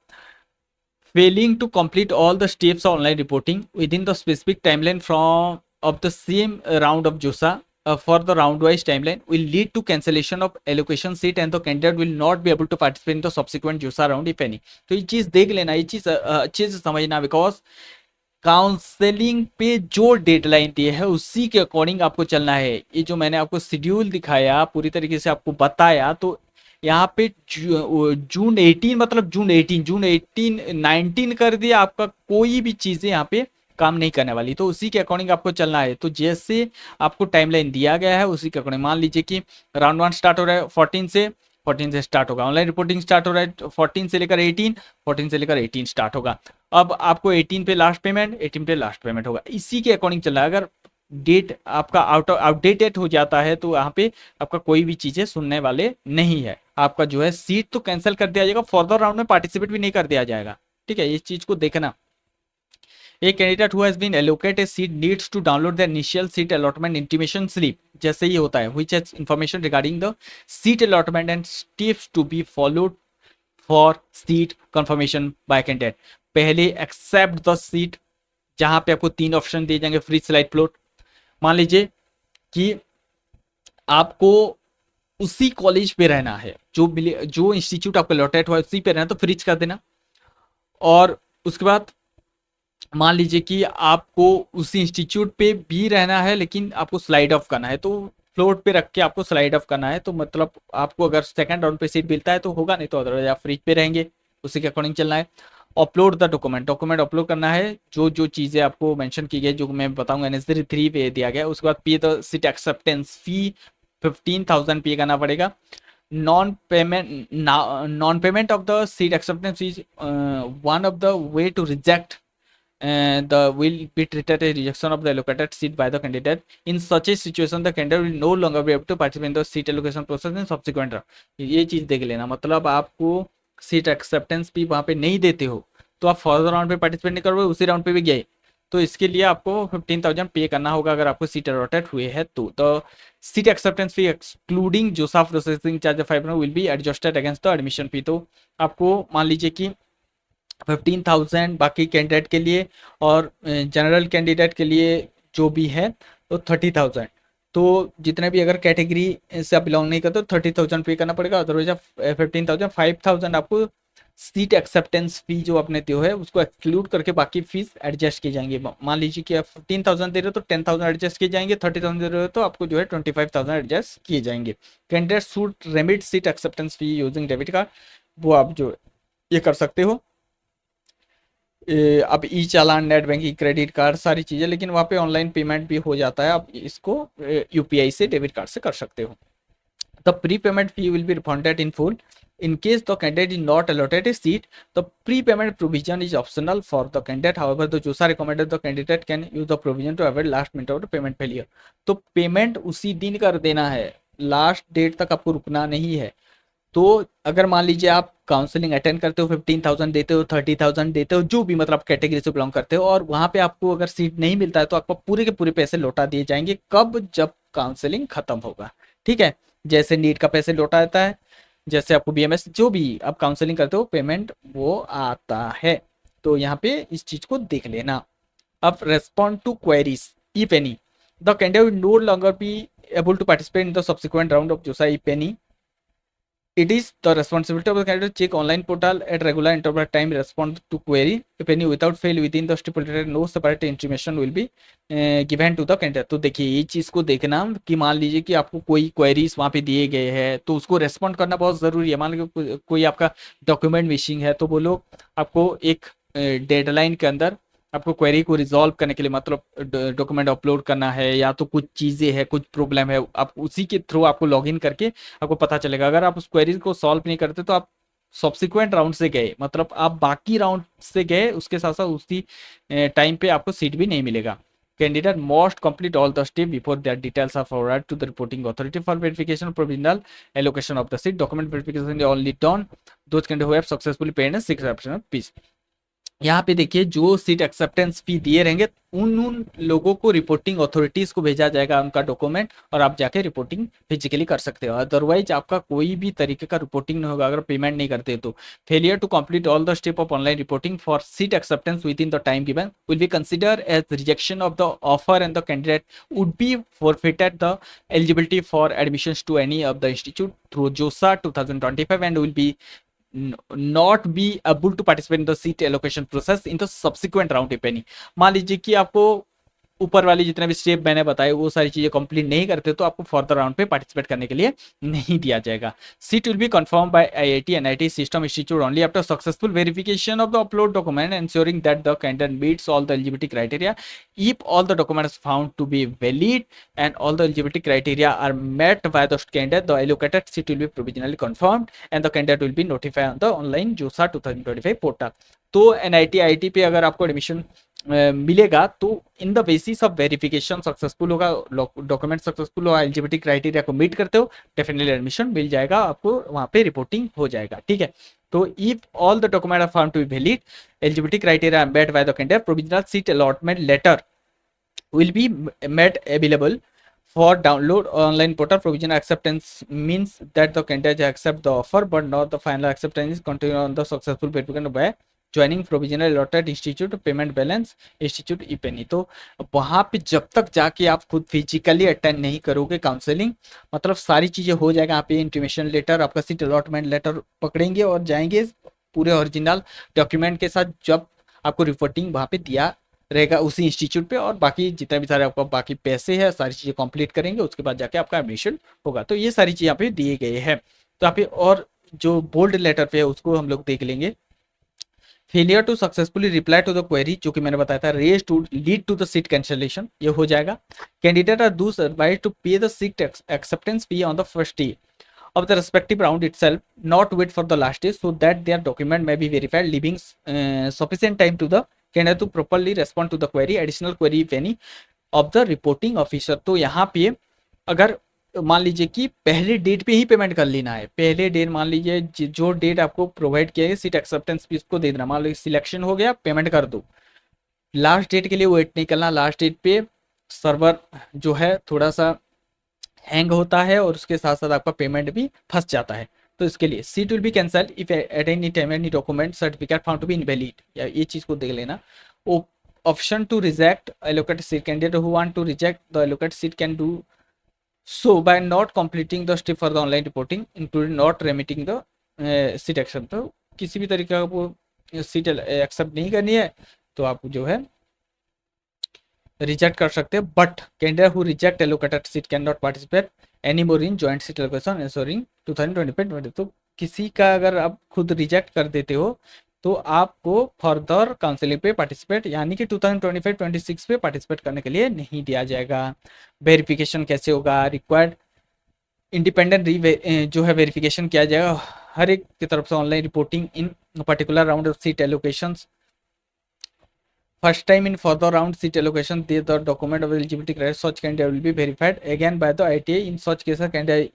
failing to complete all the steps online reporting within the specific timeline from of the same round of JOSA for the round wise timeline will lead to cancellation of allocation seat and the candidate will not be able to participate in the subsequent JOSA round if any। तो ये चीज देख लेना, ये चीज अच्छे से समझना, बिकॉज काउंसलिंग पे जो डेडलाइन दी है उसी के अकॉर्डिंग आपको चलना है। ये जो मैंने आपको शेड्यूल दिखाया पूरी तरीके से आपको बताया, तो यहाँ पे जून 18 मतलब जून 18 19 कर दिया, आपका कोई भी चीजें यहाँ पे काम नहीं करने वाली। तो उसी के अकॉर्डिंग आपको चलना है। तो जैसे आपको टाइमलाइन दिया गया है उसी के अकॉर्डिंग मान लीजिए कि राउंड 1 स्टार्ट हो रहा है 14 से स्टार्ट होगा, ऑनलाइन रिपोर्टिंग स्टार्ट हो रहा है 14 से लेकर 18 स्टार्ट होगा। अब आपको 18 पे लास्ट पेमेंट, 18 पे लास्ट पेमेंट होगा, इसी के अकॉर्डिंग चल रहा है। अगर डेट आपका आउटडेटेड हो जाता है तो यहाँ पे आपका कोई भी चीजें सुनने वाले नहीं है। आपका जो है सीट तो कैंसिल कर दिया जाएगा, फर्दर राउंड में पार्टिसिपेट भी नहीं कर दिया जाएगा। ठीक है, इस चीज को देखना। A candidate who has been allocated a seat needs to download the initial seat allotment intimation slip, जैसे ये होता है, which has information regarding the seat allotment and steps to be followed for seat confirmation by candidate। पहले accept the seat, जहां पे आपको 3 option दिए जाएंगे, फ्री स्लाइड प्लॉट। मान लीजिए कि आपको उसी कॉलेज पे रहना है, जो इंस्टीट्यूट आपका अलॉटेड हुआ है उसी पे रहना, तो फ्रीज कर देना। और उसके बाद मान लीजिए कि आपको उसी इंस्टीट्यूट पे भी रहना है लेकिन आपको स्लाइड ऑफ करना है, तो फ्लोट पे रख के आपको स्लाइड ऑफ करना है। तो मतलब आपको अगर सेकंड राउंड पे सीट मिलता है तो होगा, नहीं तो अदरवाइज आप फ्रीज पे रहेंगे, उसी के अकॉर्डिंग चलना है। अपलोड द डॉक्यूमेंट अपलोड करना है, जो चीज़ें आपको मेंशन की गई, जो मैं बताऊंगा NS 3 पे दिया गया। उसके बाद पे द सीट एक्सेप्टेंस फी 15,000 पे करना पड़ेगा। Non payment of the seat acceptance is one of the way to reject the will be treated as rejection of the allocated seat by the candidate. In such a situation the candidate will no longer be able to participate in the seat allocation process in subsequent round। ये चीज देख लेना, मतलब आपको seat acceptance भी वहां पे नहीं देते हो तो आप फर्दर राउंड पे पार्टिसिपेट नहीं करोगे, उसी राउंड पे भी गए तो इसके लिए आपको 15,000 पे करना होगा अगर आपको सीट अलॉटेड हुए है तो। सीट एक्सेप्टेंस फी एक्सक्लूडिंग जोसा processing charge 5 will be adjusted against the admission fee. तो आपको मान लीजिए कि 15,000 बाकी कैंडिडेट के लिए और जनरल कैंडिडेट के लिए जो भी है तो 30,000। तो जितने भी अगर कैटेगरी से आप बिलोंग नहीं करते तो 30,000 पे करना पड़ेगा, अदरवाइज आप 15,000 5,000 आपको सीट एक्सेप्टेंस फी जो आपने दियो है उसको एक्सक्लूड करके बाकी फीस एडजस्ट की जाएंगे। मान लीजिए कि आप 15,000 दे रहे हो तो 10,000 एडजस्ट किए जाएंगे, 30,000 दे रहे हो तो आपको जो है 25,000 एडजस्ट किए जाएंगे। Candidate should remit seat acceptance fee using debit card, वो आप जो ये कर सकते हो। अब ई चालान, नेट बैंकिंग, क्रेडिट कार्ड, सारी चीज़ें, लेकिन वहाँ पे ऑनलाइन पेमेंट भी हो जाता है, आप इसको यूपीआई से, डेबिट कार्ड से कर सकते हो। The pre payment fee will be refunded in full in case the candidate is not allotted a seat। the pre-payment provision is optional for the candidate, however the JOSA recommended the candidate can use the provision to avoid last minute of payment failure। तो payment उसी दिन कर देना है, last date तक आपको रुकना नहीं है। तो अगर मान लीजिए आप काउंसलिंग अटेंड करते हो, 15,000 देते हो, 30,000 देते हो, जो भी मतलब कैटेगरी से बिलोंग करते हो, और वहां पे आपको अगर सीट नहीं मिलता है तो आपको पूरे के पूरे पैसे लौटा दिए जाएंगे। कब? जब काउंसलिंग खत्म होगा। ठीक है, जैसे नीट का पैसे लौटा आता है, जैसे आपको बीएमएस जो भी आप काउंसलिंग करते हो पेमेंट वो आता है। तो यहाँ पे इस चीज को देख लेना। अब respond to queries if any the candidate will no longer be able to participate in the subsequent round of JOSA if any. It is the responsibility of the candidate to check online portal at regular interval time, respond to query if any without fail within the stipulated, no separate intimation will be given to the candidate. तो देखिए ये चीज़ को देखना कि मान लीजिए कि आपको कोई क्वेरीज वहाँ पे दिए गए हैं तो उसको रेस्पॉन्ड करना बहुत ज़रूरी है। मान लीजिए कोई आपका डॉक्यूमेंट मिसिंग है तो वो लोग आपको एक डेडलाइन के अंदर आपको क्वेरी को रिजॉल्व करने के लिए, मतलब डॉक्यूमेंट अपलोड करना है या तो कुछ चीज़ें है, कुछ प्रॉब्लम है, आप उसी के थ्रू आपको लॉगिन करके आपको पता चलेगा। अगर आप उस क्वेरी को सॉल्व नहीं करते तो आप सब्सिक्वेंट राउंड से गए, मतलब आप बाकी राउंड से गए, उसके साथ साथ उसी टाइम पे आपको सीट भी नहीं मिलेगा। Candidate must complete all the steps before their details are forwarded to the reporting authority for verification of provisional allocation of the seat. Document verification is only done those candidates who have successfully paid a 6% fees. यहाँ पे देखिए जो seat acceptance फी दिए रहेंगे उन लोगों को reporting authorities को भेजा जाएगा उनका डॉक्यूमेंट, और आप जाके रिपोर्टिंग फिजिकली कर सकते हो। अदरवाइज आपका कोई भी तरीके का रिपोर्टिंग नहीं होगा अगर पेमेंट नहीं करते तो। Failure to complete all the step of online reporting for seat acceptance within the time given will be consider as rejection of the offer and the candidate would be forfeited the eligibility for admissions to any of the institute through JoSAA 2025 and will be not be able to participate in the seat allocation process in the subsequent round if any। मान लीजिए कि आपको ऊपर वाली जितने भी step मैंने बताए वो सारी चीजें कंप्लीट नहीं करते तो आपको फर्दर राउंड पे पार्टिसिपेट करने के लिए नहीं दिया जाएगा। Seat will be confirm bye IIT NIT system institute only after successful verification of the upload document ensuring that the candidate meets all the eligibility criteria. If all the documents found to be valid and all the eligibility criteria are met by the candidate, the allocated seat will be provisionally confirmed and the candidate will be notified on the online JOSA 2025 portal। तो NIT IT पे अगर आपको admission मिलेगा तो in the basis of verification successful होगा, document successful होगा, eligibility criteria को meet करते हो, डेफिनेटली एडमिशन मिल जाएगा आपको, वहां पे रिपोर्टिंग हो जाएगा। ठीक है, तो if all the document are found to be valid, eligibility criteria met by the candidate, provisional seat allotment letter will be made available for download online portal. Provisional acceptance means that the candidate accept the offer but not the final acceptance is continued on the successful verification by joining provisional allotted institute, payment balance institute if any। तो वहां पे जब तक जाके आप खुद physically attend नहीं करोगे काउंसलिंग, मतलब सारी चीजें हो जाएगा। यहाँ पे इंटीमेशन लेटर, आपका सीट अलॉटमेंट लेटर पकड़ेंगे और जाएंगे पूरे ओरिजिनल डॉक्यूमेंट के साथ, जब आपको रिपोर्टिंग वहां पे दिया रहेगा उसी इंस्टीट्यूट पे, और बाकी जितने भी सारे आपको बाकी पैसे हैं सारी चीज़ें कंप्लीट करेंगे, उसके बाद जाके आपका एडमिशन होगा। तो ये सारी चीज़ यहाँ पे दिए गए हैं। तो यहाँ पे और जो बोल्ड लेटर पे है उसको हम लोग देख लेंगे। Failure to successfully reply to the query, जो कि मैंने बताया था, raise to lead to the seat cancellation, ये हो जाएगा। Candidate are do advise to pay the seat acceptance fee on the first day of the respective round itself, not wait for the last day, so that their document may be verified, leaving sufficient time to the candidate to properly respond to the query, additional query if any of the reporting officer। तो यहाँ पे अगर मान लीजिए कि पहले date पे ही payment कर लेना है, पहले डेट मान लीजिए जो डेट आपको प्रोवाइड किया है सीट एक्सेप्टेंस फीस को दे देना, मान लीजिए सिलेक्शन हो गया पेमेंट कर दो, लास्ट डेट के लिए वेट नहीं करना। लास्ट डेट पे सर्वर जो है थोड़ा सा हैंग होता है और उसके साथ साथ आपका पेमेंट भी फंस जाता है। तो इसके लिए seat will be cancel if at any time any document certificate found to be invalid, या ये चीज़ को देख लेना। Option to reject allocated seat, candidate who want to reject the allocated seat can do so by not completing the step for the online reporting including not remitting the seat accept. तो किसी भी तरीके का वो seat accept नहीं करनी है तो आप जो है रिजेक्ट कर सकते हैं। But candidate who reject allocated seat can not participate any more in joint Seat allocation ensuring 2025। तो किसी का अगर आप खुद रिजेक्ट कर देते हो तो आपको फर्दर काउंसलिंग पे पार्टिसिपेट यानी कि 2025-26 पे पार्टिसिपेट करने के लिए नहीं दिया जाएगा। वेरिफिकेशन कैसे होगा, रिक्वायर्ड इंडिपेंडेंट जो है वेरिफिकेशन किया जाएगा हर एक की तरफ से, online reporting in particular round of seat allocations. First time in further round seat allocation, the document of eligibility criteria such candidate will be verified again by the ITA. In such cases, candidate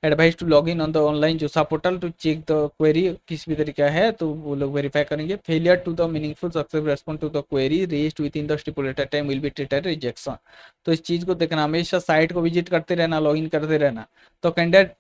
advised to log in on the online JOSA portal to check the query किस भी तरीका है तो वो लोग verify करेंगे। Failure to the meaningful successful response to the query raised within the stipulated time will be treated rejection। तो इस चीज़ को देखना, हमेशा साइट को विजिट करते रहना, लॉगिन करते रहना। तो candidate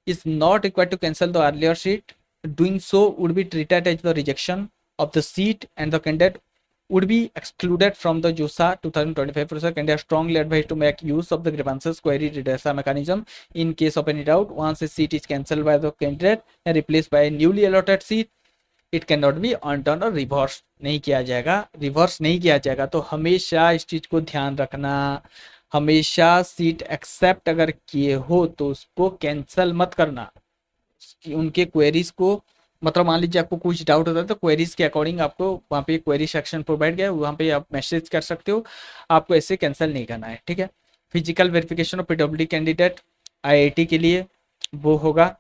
is not required to cancel the earlier seat. Doing so would be treated as the rejection of the seat and the candidate would be excluded from the JOSA 2025 process. Candidates strongly advised to make use of the grievances query redressal mechanism in case of any doubt. Once a seat is cancelled by the candidate and replaced by a newly allotted seat, it cannot be unturned और reverse नहीं किया जाएगा. Reverse नहीं किया जाएगा तो हमेशा इस चीज को ध्यान रखना. हमेशा सीट एक्सेप्ट अगर किए हो तो उसको कैंसिल मत करना. उनके क्वेरीज को, मतलब मान लीजिए आपको कुछ डाउट होता है तो क्वेरीज के अकॉर्डिंग आपको वहाँ पे क्वेरी सेक्शन प्रोवाइड किया है, वहाँ पे आप मैसेज कर सकते हो. आपको ऐसे कैंसिल नहीं करना है. ठीक है. Physical verification of PWD candidate IIT के लिए वो होगा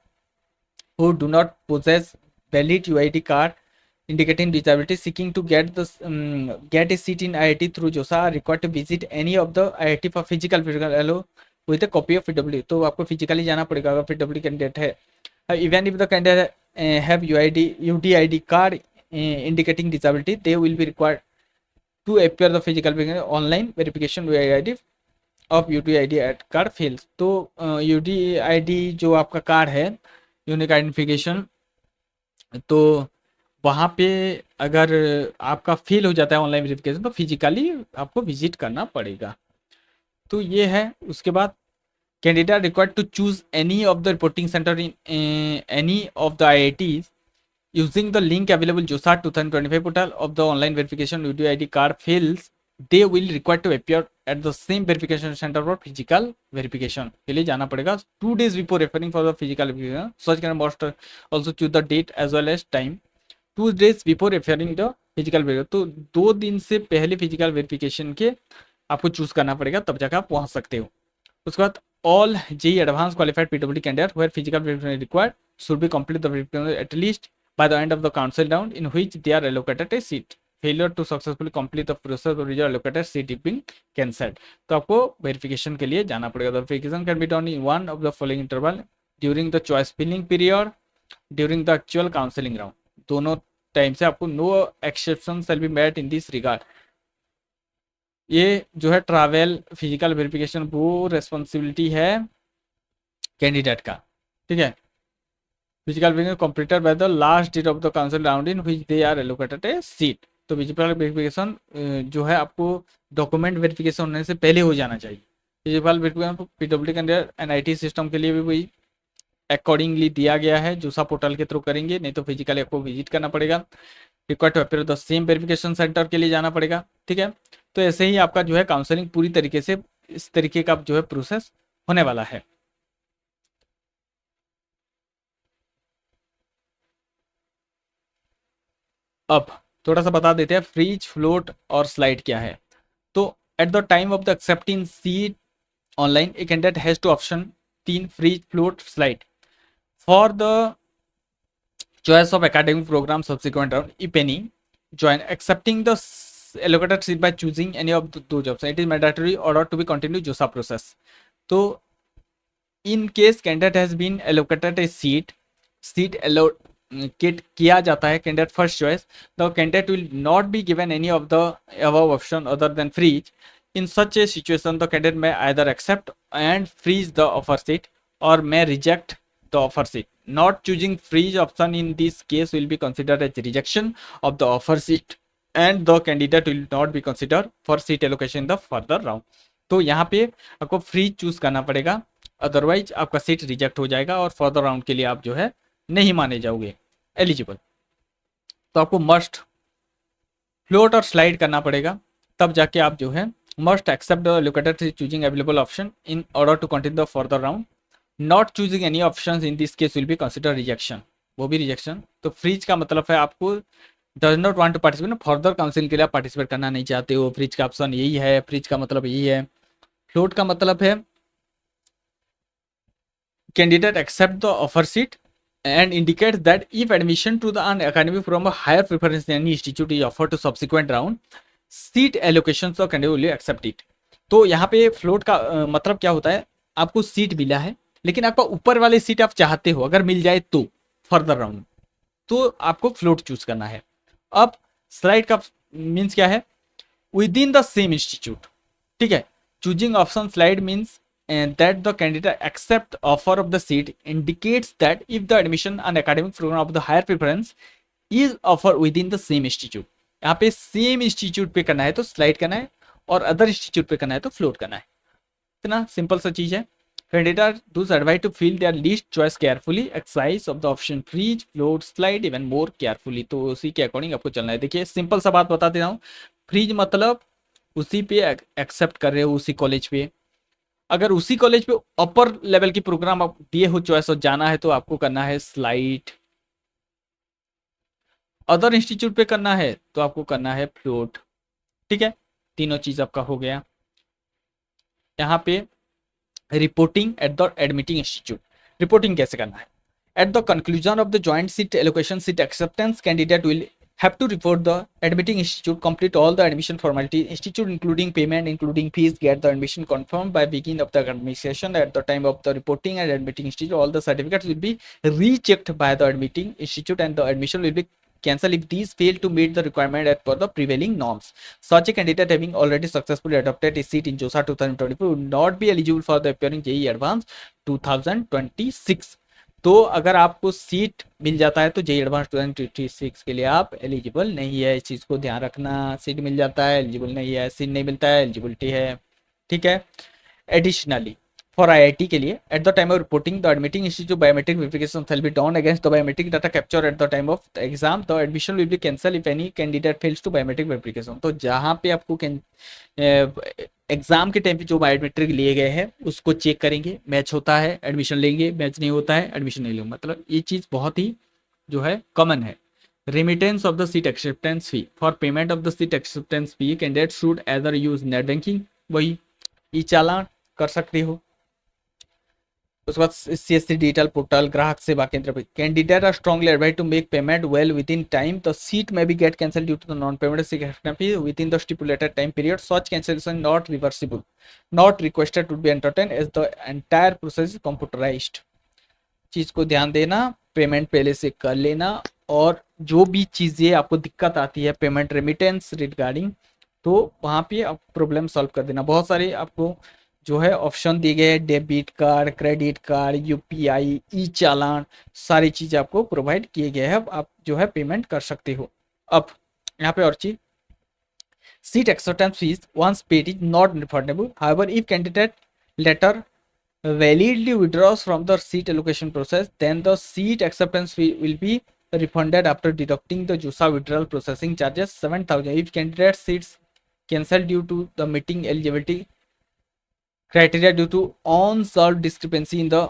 who do not possess valid UID card indicating disability seeking to get a seat in IIT through JOSA are required to visit any of the IIT for physical allow with a copy of PW. तो आपको physically जाना पड़ेगा अगर PW candidate है. Even if the candidate have UDID card indicating disability, they will be required to appear the physical online verification UID of UDID card fails. तो UDID जो आपका card है यूनिक आइडेंटिफिकेशन, तो वहाँ पे अगर आपका फेल हो जाता है ऑनलाइन वेरिफिकेशन तो फिजिकली आपको विजिट करना पड़ेगा. तो ये है. उसके बाद candidate required to choose any of the reporting centre in any of the IITs using the link available JOSA 2025 portal of the online verification UDID card fails, they will require to appear at the same verification center for physical verification. के लिए जाना पड़ेगा 2 days before referring for the physical verification. Such can must also choose the date as well as time 2 days before referring the physical verification. तो 2 दिन से पहले physical verification के आपको चूज करना पड़ेगा, तब जाकर आप पहुंच सकते हो. उसके बाद all JEE advanced qualified PWD candidate where physical verification required should be complete the verification at least by the end of the council round in which they are allocated a seat. Failure to successfully complete the process of regional allocated seat is being cancelled. तो आपको verification के लिए जाना पड़ेगा. The verification can be done in one of the following interval during the choice filling period, during the actual counseling round. दोनों time से आपको no exception shall be made in this regard. ये जो है ट्रैवल फिजिकल वेरिफिकेशन वो responsibility है candidate का. ठीक है. Physical verification completed by the last date of the council round in which they are allocated a seat. तो physical verification जो है आपको डॉक्यूमेंट वेरिफिकेशन होने से पहले हो जाना चाहिए. Physical verification PW candidate NIT system के लिए भी वही अकॉर्डिंगली दिया गया है. जोसा पोर्टल के थ्रू करेंगे, नहीं तो फिजिकली आपको विजिट करना पड़ेगा. Required to appear the same verification centre के लिए जाना पड़ेगा. ठीक है. तो ऐसे ही आपका जो है काउंसलिंग पूरी तरीके से इस तरीके का जो है प्रोसेस होने वाला है. अब थोड़ा सा बता देते हैं फ्रीज, फ्लोट और स्लाइड क्या है. तो at the time of the accepting seat online a candidate has to option 3 freeze, float, slide for the choice of academic program subsequent round if any join accepting the allocated seat by choosing any of those options. It is mandatory order to be continued JOSA process. तो in case candidate has been allocated a seat allocate किया जाता है candidate first choice, the candidate will not be given any of the above option other than freeze. In such a situation the candidate may either accept and freeze the offer seat or may reject the offer seat. Not choosing freeze option in this case will be considered as rejection of the offer seat and the candidate will not be considered for seat allocation in the further round. तो यहाँ पे आपको freeze choose करना पड़ेगा, otherwise आपका seat reject हो जाएगा और फर्दर राउंड के लिए आप जो है नहीं माने जाओगे एलिजिबल. तो आपको मस्ट फ्लोट और स्लाइड करना पड़ेगा, तब जाके आप जो है must accept the allocated choosing available option in order to continue the further round. Not choosing any option in this case will be consider rejection, वो भी रिजेक्शन. तो फ्रीज का मतलब है आपको does not want to participate, further counselling के लिए आप पार्टिसिपेट करना नहीं चाहते हो. फ्रीज का ऑप्शन यही है, फ्रीज का मतलब यही है. फ्लोट का मतलब है candidate accept the offer seat and indicates that if admission to the an academic program of higher preference than any institute is offered to subsequent round, seat allocations of candidate will accept it. तो यहाँ पे float का मतलब क्या होता है, आपको seat मिला है लेकिन आपका ऊपर वाले सीट आप चाहते हो अगर मिल जाए तो फर्दर राउंड, तो आपको फ्लोट चूज करना है. अब स्लाइड का मीन्स क्या है, with in the same institute. ठीक है. Choosing option slide means that the candidate accept offer of the seat indicates that if the admission and academic program of the higher preference is offered within the same institute, यहाँ पे same institute पे करना है तो slide करना है, और other institute पे करना है तो फ्लोट करना है। इतना सिंपल सा चीज है। Candidate those advised to fill their list choice carefully, exercise of the option freeze, float, slide even more carefully। तो उसी के अकॉर्डिंग आपको चलना है। देखिए सिंपल सा बात बता देता हूँ, फ्रीज मतलब उसी पे एक्सेप्ट कर रहे हो, उसी कॉलेज पे। अगर उसी कॉलेज पे अपर लेवल की प्रोग्राम आप दिए हो चॉइस और जाना है तो आपको करना है स्लाइड, अदर इंस्टीट्यूट पे करना है तो आपको करना है फ्लोट। ठीक है, तीनों चीज आपका हो गया। यहाँ पे reporting at the admitting institute, reporting कैसे करना है? At the conclusion of the joint Seat allocation seat acceptance candidate will have to report the admitting institute, complete all the admission formality institute including payment including fees, get the admission confirmed by beginning of the administration. At the time of the reporting at admitting institute, all the certificates will be rechecked by the admitting institute and the admission will be cancelled if these fail to meet the requirement as per the prevailing norms. Such a candidate having already successfully adopted a seat in JOSA 2024 would not be eligible for the appearing JEE Advanced 2026। तो अगर आपको seat मिल जाता है तो JEE advance 2026 के लिए आप eligible नहीं है। इस चीज़ को ध्यान रखना, सीट मिल जाता है एलिजिबल नहीं है, सीट नहीं मिलता है एलिजिबिलिटी है। ठीक है, एडिशनली फॉर आईआईटी के लिए at the time of reporting the admitting institute biometric verification shall be done against the biometric data capture at the time of the exam, the admission will be cancel if any candidate fails to biometric verification. तो जहाँ पे आपको exam के time पे जो biometric लिए गए हैं उसको चेक करेंगे, मैच होता है एडमिशन लेंगे, मैच नहीं होता है एडमिशन नहीं लेंगे। मतलब ये चीज़ बहुत ही जो है कॉमन है। Remittance of the seat acceptance fee, for payment of the seat acceptance fee candidate should either use net banking, वही ई चालान कर सकते हो। उसके बाद CSC डिजिटल पोर्टल, ग्राहक सेवा केंद्र पे candidate are strongly advise to make payment well within time, the seat may be get cancel due to the non payment fee within the stipulated time period, such cancellation not reversible, not requested to be entertain as the entire process is computerised. चीज को ध्यान देना, payment पहले से कर लेना, और जो भी चीजें आपको दिक्कत आती है पेमेंट रेमिटेंस रिगार्डिंग, तो वहाँ पे आप प्रॉब्लम सॉल्व कर देना। बहुत सारे आपको जो है ऑप्शन दिए गए हैं, debit card, credit card, UPI, e challan, सारी चीज़ आपको प्रोवाइड किए गए हैं, आप जो है पेमेंट कर सकते हो। अब यहाँ पे और चीज, seat acceptance fees once paid is not refundable, however if candidate later validly withdraws from the seat allocation process, then the seat acceptance fee will be refunded after deducting the JUSA withdrawal processing charges 7,000 if candidate seats cancelled due to the meeting eligibility criteria due to unsolved discrepancy in the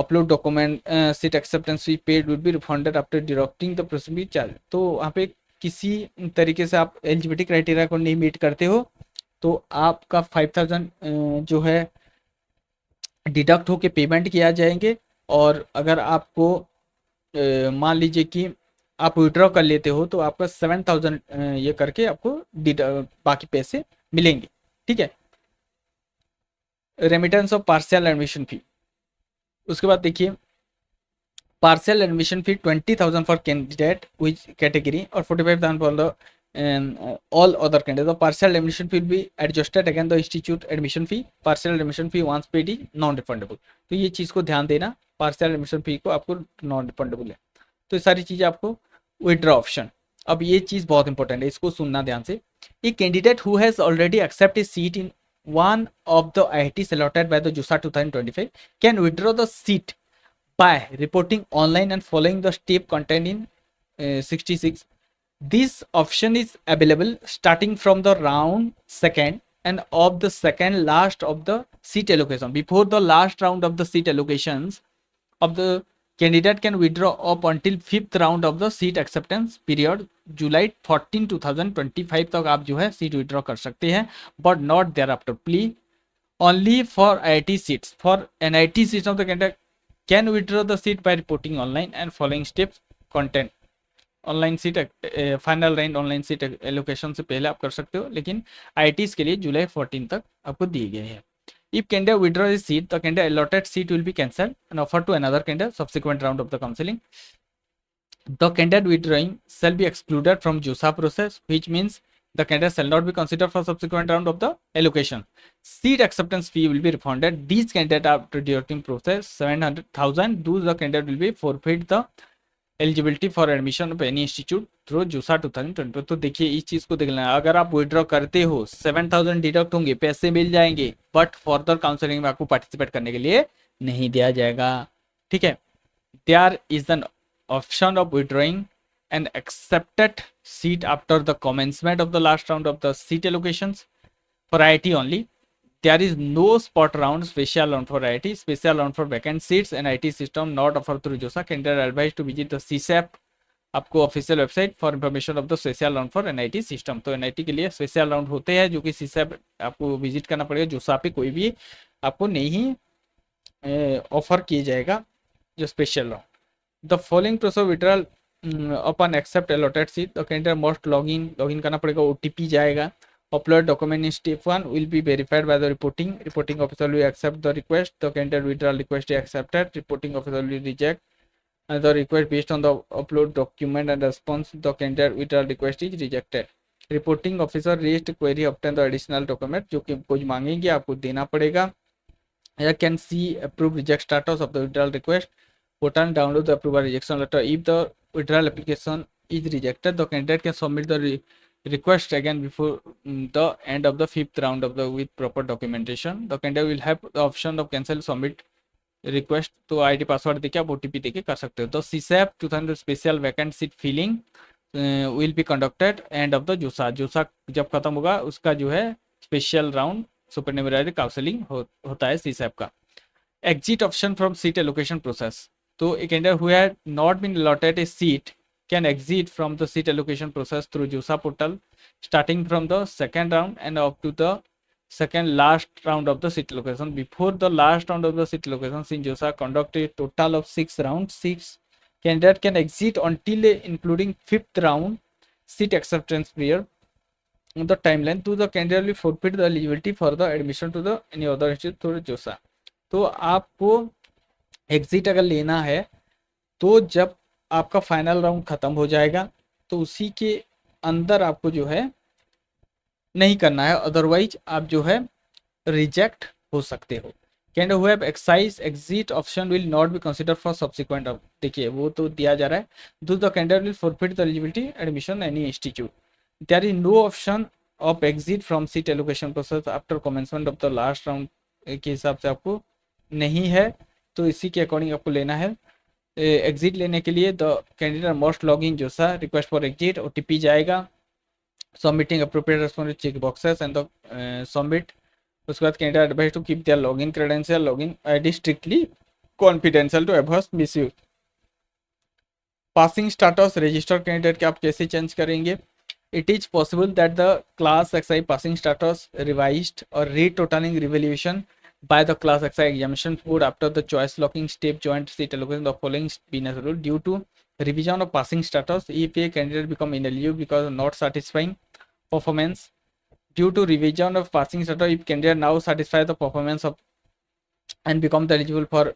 upload document, seat acceptance fee paid will be refunded after deducting the processing charge। तो वहाँ पे किसी तरीके से आप eligibility criteria को नहीं meet करते हो तो आपका 5,000 जो है डिडक्ट होके पेमेंट किया जाएंगे, और अगर आपको मान लीजिए कि आप विड्रॉ कर लेते हो तो आपका 7,000 ये करके आपको बाकी पैसे मिलेंगे। ठीक है, remittance of partial admission fee, उसके बाद देखिए partial admission fee 20,000 for candidate which category और 45,000 for the all other candidates. The partial admission fee will be adjusted again the institute admission fee. Partial admission fee once paid is non-refundable। तो ये चीज़ को ध्यान देना, partial admission fee को आपको non refundable है। तो ये सारी चीज़ें आपको विड्रॉ ऑप्शन, अब ये चीज़ बहुत इंपॉर्टेंट है, इसको सुनना ध्यान से। A candidate who has already accept a seat in one of the IITs allotted by the JUSA 2025 can withdraw the seat by reporting online and following the step contained in 66। This option is available starting from the round second and of the second last of the seat allocation. Before the last round of the seat allocations of the candidate can withdraw up until fifth round of the seat acceptance period July 14, 2025 तक आप जो है seat withdraw कर सकते हैं, but not thereafter. Please only for IIT seats. For NIT seats of the candidate can withdraw the seat by reporting online and following steps content। Online seat final round online seat allocation से पहले आप कर सकते हो, लेकिन IITs के लिए जुलाई 14 तक आपको दिए गए हैं। If candidate withdraw his seat the candidate allotted seat will be cancel and offer to another candidate subsequent round of the counselling. The candidate withdrawing shall be excluded from JUSA process which means the candidate shall not be considered for subsequent round of the allocation. Seat acceptance fee will be refunded. These candidates after deducting process 700,000, those the candidate will be forfeit the eligibility for admission of any institute through JoSAA 2020। तो देखिए इस चीज़ को देख लेना, अगर आप withdraw करते हो 7,000 डिडक्ट होंगे, पैसे मिल जाएंगे, बट फर्दर काउंसलिंग में आपको पार्टिसिपेट करने के लिए नहीं दिया जाएगा। ठीक है, there is an option of withdrawing an accepted seat after the commencement of the last round of the seat allocations for IIT only. There is no spot round, special round for IIT, special round for vacant seats and IT system not offered through JOSA. Candidate advised to visit the CSAP आपको official website for information of the special round for NIT system. तो NIT के लिए special round होते हैं जो कि CSAP आपको visit करना पड़ेगा। जोसा पे कोई भी आपको नहीं ऑफर किया जाएगा जो special round. The following process withdrawal upon accept allotted seat, the candidate must login करना पड़ेगा, OTP जाएगा। Upload document in step 1 will be verified by the reporting officer will accept the request, the candidate withdrawal request is accepted, reporting officer will reject the request based on the upload document and response, the candidate withdrawal request is rejected. Reporting officer raised query obtain the additional document जो कि कुछ मांगेंगे आपको देना पड़ेगा। You can see approve reject status of the withdrawal request, button download the approval rejection letter. If the withdrawal application is rejected, the candidate can submit the request again before the end of the 5th round of the with proper documentation. The candidate will have the option of cancel submit request, तो ID password देके आप OTP देके कर सकते हो। तो CSAP 2000 special vacant seat filling will be conducted end of the JoSAA जब खत्म होगा उसका जो है स्पेशल राउंड सुपरन्यूमरी काउंसलिंग होता है CSAP का। Exit option from seat allocation process, तो a candidate who had not been allotted a seat can exit from the seat allocation process through JOSA portal starting from the second round and up to the second last round of the seat allocation. Before the last round of the seat allocation, in JOSA conduct a total of 6 rounds. 6 candidate can exit until including 5th round seat acceptance prayer. On the timeline to the candidate will forfeit the eligibility for the admission to the any other institute through JOSA. तो आपको exit अगर लेना है तो जब आपका final round खत्म हो जाएगा तो उसी के अंदर आपको जो है नहीं करना है, अदरवाइज आप जो है रिजेक्ट हो सकते हो। Candidate who have excise exit option will not be consider for subsequent. देखिए वो तो दिया जा रहा है, दो the candidate will forfeit the eligibility admission any institute. There is no option of exit from seat allocation process after commencement of the last round के हिसाब से आपको नहीं है, तो इसी के अकॉर्डिंग आपको लेना है। एग्जिट लेने के लिए the candidate must log in JoSAA, request for exit, OTP जाएगा, submitting appropriate response check boxes and the submit. उसके बाद candidate advise to keep their login credential, login ID strictly confidential to avoid misuse. Passing status register candidate के आप कैसे change करेंगे? It is possible that the class XI passing status revised और retotaling revaluation by the class XI examination board after the choice locking step joint seat allocation the following business rule due to revision of passing status. If a candidate become ineligible because of not satisfying performance due to revision of passing status, if candidate now satisfy the performance of and become eligible for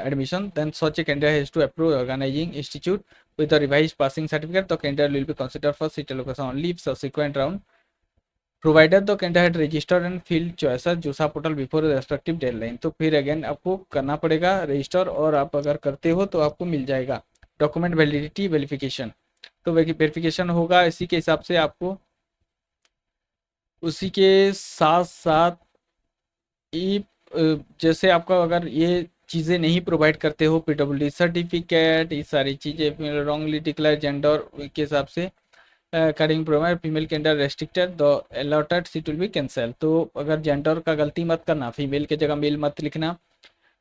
admission, then such a candidate has to approve organizing institute with a revised passing certificate. The candidate will be considered for seat allocation only if subsequent round provider the candidate register and field choices जोसा portal before respective deadline. तो फिर again आपको करना पड़ेगा register, और आप अगर करते हो तो आपको मिल जाएगा डॉक्यूमेंट वैलिडिटी वेरिफिकेशन। तो वेरिफिकेशन होगा इसी के हिसाब से आपको, उसी के साथ साथ जैसे आपका अगर ये चीज़ें नहीं प्रोवाइड करते हो, PWD सर्टिफिकेट, ये सारी चीज़ें रॉन्गली डिक्लेयर जेंडर के हिसाब से करिंग provide female candidate restricted the allotted seat will be cancel. तो अगर जेंडर का गलती मत करना, फीमेल की जगह मेल मत लिखना।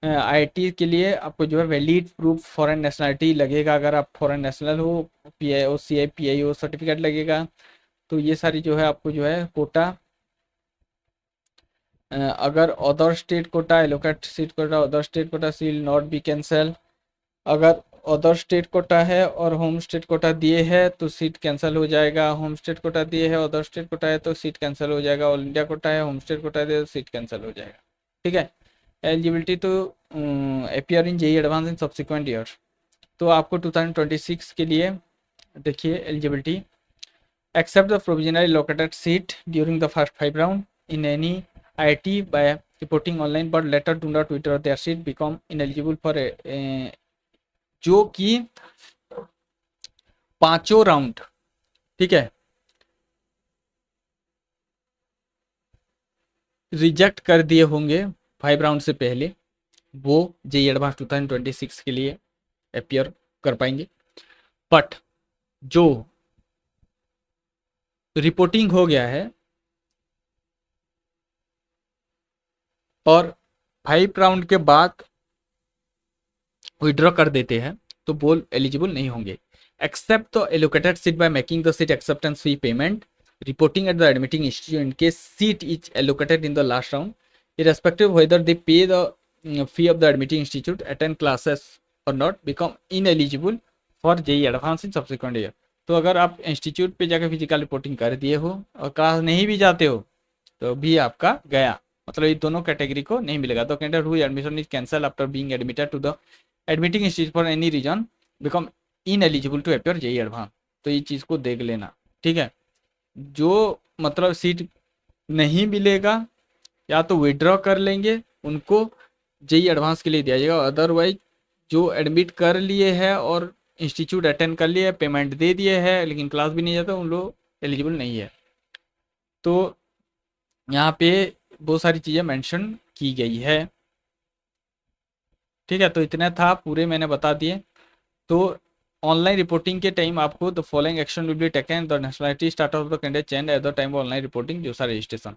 IIT के लिए आपको जो है वैलिड प्रूफ फॉरेन नेशनलिटी लगेगा, अगर आप फॉरेन नेशनल हो, PIO CI PIO सर्टिफिकेट लगेगा। तो ये सारी जो है आपको जो है कोटा, अगर other state quota allocate seat quota other state quota will not be cancel. अगर अदर स्टेट कोटा है और होम स्टेट कोटा दिए है तो सीट कैंसिल हो जाएगा। होम स्टेट कोटा दिए है, अदर स्टेट कोटा है तो सीट कैंसिल हो जाएगा। ऑल इंडिया कोटा है, होम स्टेट कोटा दिए तो सीट कैंसिल हो जाएगा। ठीक है। एलिजिबिलिटी तो appear in JEE advance in subsequent year. तो आपको 2026 के लिए देखिए eligibility, accept the provisionally located seat during the first 5 round in any IIT by reporting online but later do not withdraw their seat become ineligible for जो कि पांचों round, ठीक है, रिजेक्ट कर दिए होंगे 5 राउंड से पहले, वो जेई एडवांस 2026 के लिए अपियर कर पाएंगे। बट जो रिपोर्टिंग हो गया है और 5 राउंड के बाद विड्रॉ कर देते हैं तो वो एलिजिबल नहीं होंगे, accept the allocated seat by making the seat acceptance fee payment, reporting at the admitting institute in case seat is allocated in the last round, irrespective whether they pay the fee of the admitting institute, attend classes or not, become ineligible for JEE advance in subsequent year। तो अगर आप institute पे जाकर physical reporting कर दिए हो और class नहीं भी जाते हो तो भी आपका गया, मतलब ये दोनों कैटेगरी को नहीं मिलेगा। तो candidate who admission is cancel after being admitted to the admitting institute for any reason become ineligible to appear JEE advance. तो ये चीज़ को देख लेना, ठीक है। जो मतलब सीट नहीं मिलेगा या तो विड्रॉ कर लेंगे, उनको जेईई एडवांस के लिए दिया जाएगा। अदरवाइज जो एडमिट कर लिए हैं और इंस्टीट्यूट अटेंड कर लिए, पेमेंट दे दिए हैं लेकिन क्लास भी नहीं जाता, उन लोग एलिजिबल नहीं है। तो यहाँ पे बहुत सारी चीज़ें मेंशन की गई है, ठीक है। तो इतना था, पूरे मैंने बता दिए। तो ऑनलाइन रिपोर्टिंग के टाइम आपको the following action will be taken, the nationality start of the candidate change at the time of online reporting जो सा रजिस्ट्रेशन।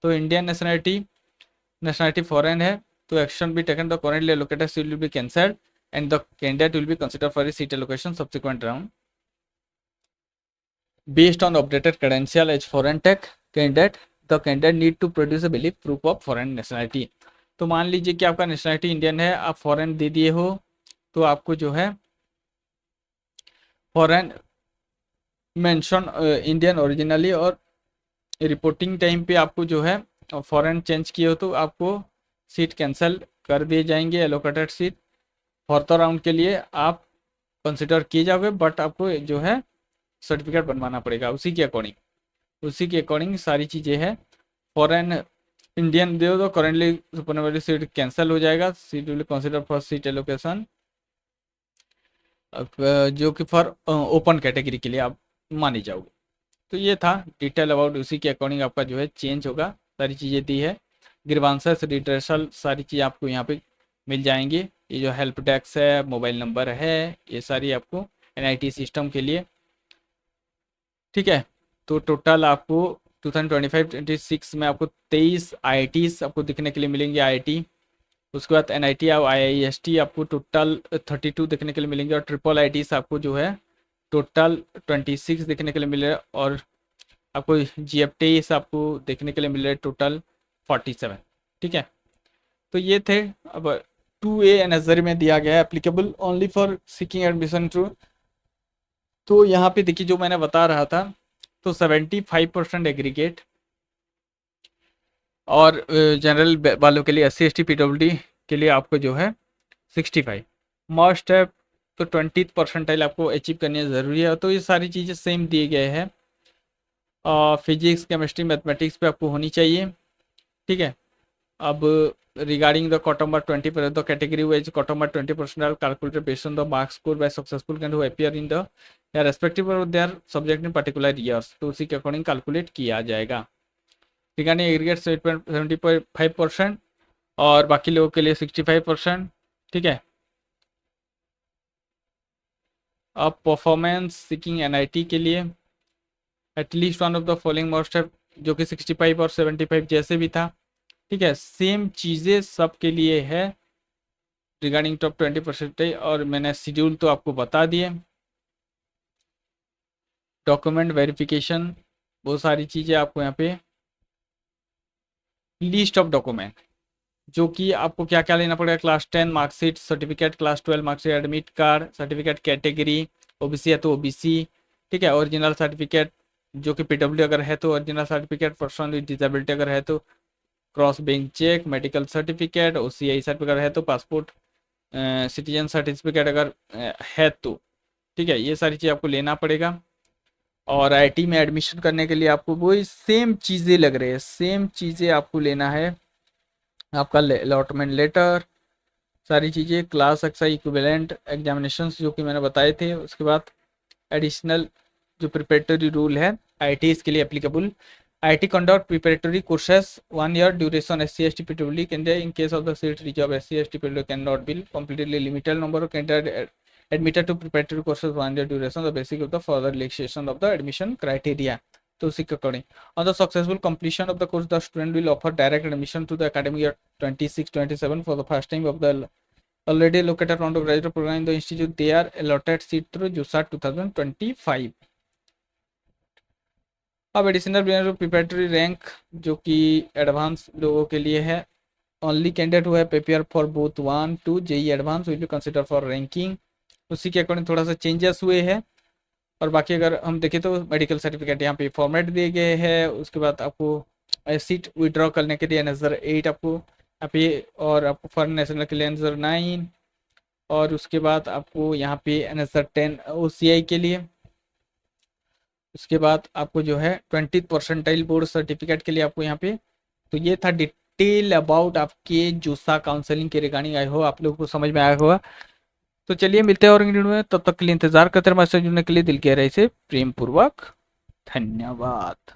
तो इंडियन नेशनलिटी फॉरेन है तो action be taken, the currently allocated seat will be cancelled and the candidate will be consider for seat allocation subsequent round based on updated credential as foreign tech candidate, the candidate need to produce a valid proof of foreign nationality। तो मान लीजिए कि आपका nationality Indian है, आप foreign दे दिए हो, तो आपको जो है फॉरेन मेंशन इंडियन ओरिजिनली, और रिपोर्टिंग टाइम पे आपको जो है फॉरेन चेंज किए हो तो आपको सीट कैंसिल कर दिए जाएंगे, एलोकेटेड सीट फर्दर राउंड के लिए आप कंसिडर किए जाओगे, बट आपको जो है सर्टिफिकेट बनवाना पड़ेगा उसी के अकॉर्डिंग सारी चीज़ें हैं। फॉरेन इंडियन दे तो करेंटली सुपरने वाली सीट कैंसिल हो जाएगा, seat will consider for seat allocation जो कि फॉर ओपन कैटेगरी के लिए आप मानी जाओगे। तो ये था डिटेल अबाउट, उसी के अकॉर्डिंग आपका जो है चेंज होगा, सारी चीज़ें दी है। ग्रीवांसेस रिड्रेसल सारी चीज़ आपको यहाँ पे मिल जाएंगी, ये जो हेल्प डेस्क है, मोबाइल नंबर है, ये सारी आपको एनआईटी सिस्टम के लिए, ठीक है। तो टोटल आपको 2025-26 में आपको 23 IITs आपको दिखने के लिए मिलेंगे, IIT, उसके बाद NIT और IIST आपको टोटल 32 देखने के लिए मिलेंगे, और ट्रिपल IITs आपको जो है टोटल 26 देखने के लिए मिलेगा, और आपको GFTs आपको देखने के लिए मिले टोटल 47, ठीक है। तो ये थे। अब 2A नजर में दिया गया है, applicable only for seeking admission through. तो यहाँ पे देखिए जो मैंने बता रहा था, तो 75% एग्रीगेट, और जनरल वालों के लिए SC ST PWD के लिए आपको जो है 65 मस्ट है, तो 20th परसेंटाइल आपको अचीव करनी ज़रूरी है। तो ये सारी चीज़ें सेम दिए गए हैं, फिजिक्स केमिस्ट्री मैथमेटिक्स पे आपको होनी चाहिए, ठीक है। अब regarding the cut number 20 the category wise cut number 20% are calculated based on the marks score by successful candidate who appear in the respective of their subject in particular years, तो उसी के अकॉर्डिंग कैलकुलेट किया जाएगा। Regarding aggregate 70.5% और बाकी लोगों के लिए 65%, ठीक है। अब परफॉर्मेंस सीकिंग NIT के लिए at least one of the following most है, जो कि 65 और 75 जैसे भी था, ठीक है। सेम चीज़ें सबके लिए है रिगार्डिंग टॉप 20%, और मैंने शेड्यूल तो आपको बता दिए। डॉक्यूमेंट वेरिफिकेशन, बहुत सारी चीज़ें आपको यहाँ पे लिस्ट ऑफ डॉक्यूमेंट, जो कि आपको क्या क्या लेना पड़ेगा, class 10 marksheet certificate, class 12 marksheet, admit card certificate, category OBC है तो OBC, ठीक है। ओरिजिनल सर्टिफिकेट जो कि PWD अगर है तो original certificate, person with disability अगर है तो cross bank cheque, medical certificate, OCI certificate अगर है तो, पासपोर्ट सिटीजन सर्टिफिकेट अगर है तो, ठीक है। ये सारी चीज़ आपको लेना पड़ेगा। और IIT में एडमिशन करने के लिए आपको वही सेम चीज़ें लग रही है, सेम चीज़ें आपको लेना है, आपका अलॉटमेंट लेटर, सारी चीज़ें, क्लास एक्साई इक्विवेलेंट एग्जामिनेशंस जो कि मैंने बताए थे, उसके बाद एडिशनल जो प्रिपरेटरी रूल है आईआईटी इसके लिए applicable. IIT conduct preparatory courses 1 year duration SC/ST PWD candidate in case of the seat reserve SC/ST PWD can not be completely limited number of candidate admitted to preparatory courses 1 year duration the basic of the further relaxation of the admission criteria। तो उसी के according on the successful completion of the course the student will offer direct admission to the academic year 26-27 for the first time of the already located round of graduate program in the institute they are allotted seat through JUSAT 2025। अब additional preparatory rank जो कि advance लोगों के लिए है only candidate हुआ है prepare for both 1-2 JEE advance will be consider for ranking. उसी के अकॉर्डिंग थोड़ा सा चेंजेस हुए हैं। और बाकी अगर हम देखें तो मेडिकल सर्टिफिकेट यहाँ पे फॉर्मेट दिए गए हैं। उसके बाद आपको सीट विड्रॉ करने के लिए नज़र 8 आपको यहाँ पे, और आपको फॉरेन नेशनल के लिए नज़र 9, और उसके बाद आपको यहाँ पे नज़र 10 OCI के लिए। उसके बाद आपको जो है 20 परसेंटाइल बोर्ड सर्टिफिकेट के लिए आपको यहाँ पे। तो ये था डिटेल अबाउट आपके जोसा काउंसलिंग के रिगार्डिंग। आई हो आप लोगों को समझ में आया होगा। तो चलिए मिलते हैं और वीडियो में, तब तक के लिए इंतजार करते रहे। हमारे साथ जुड़ने के लिए दिल की गहराई से प्रेम पूर्वक धन्यवाद।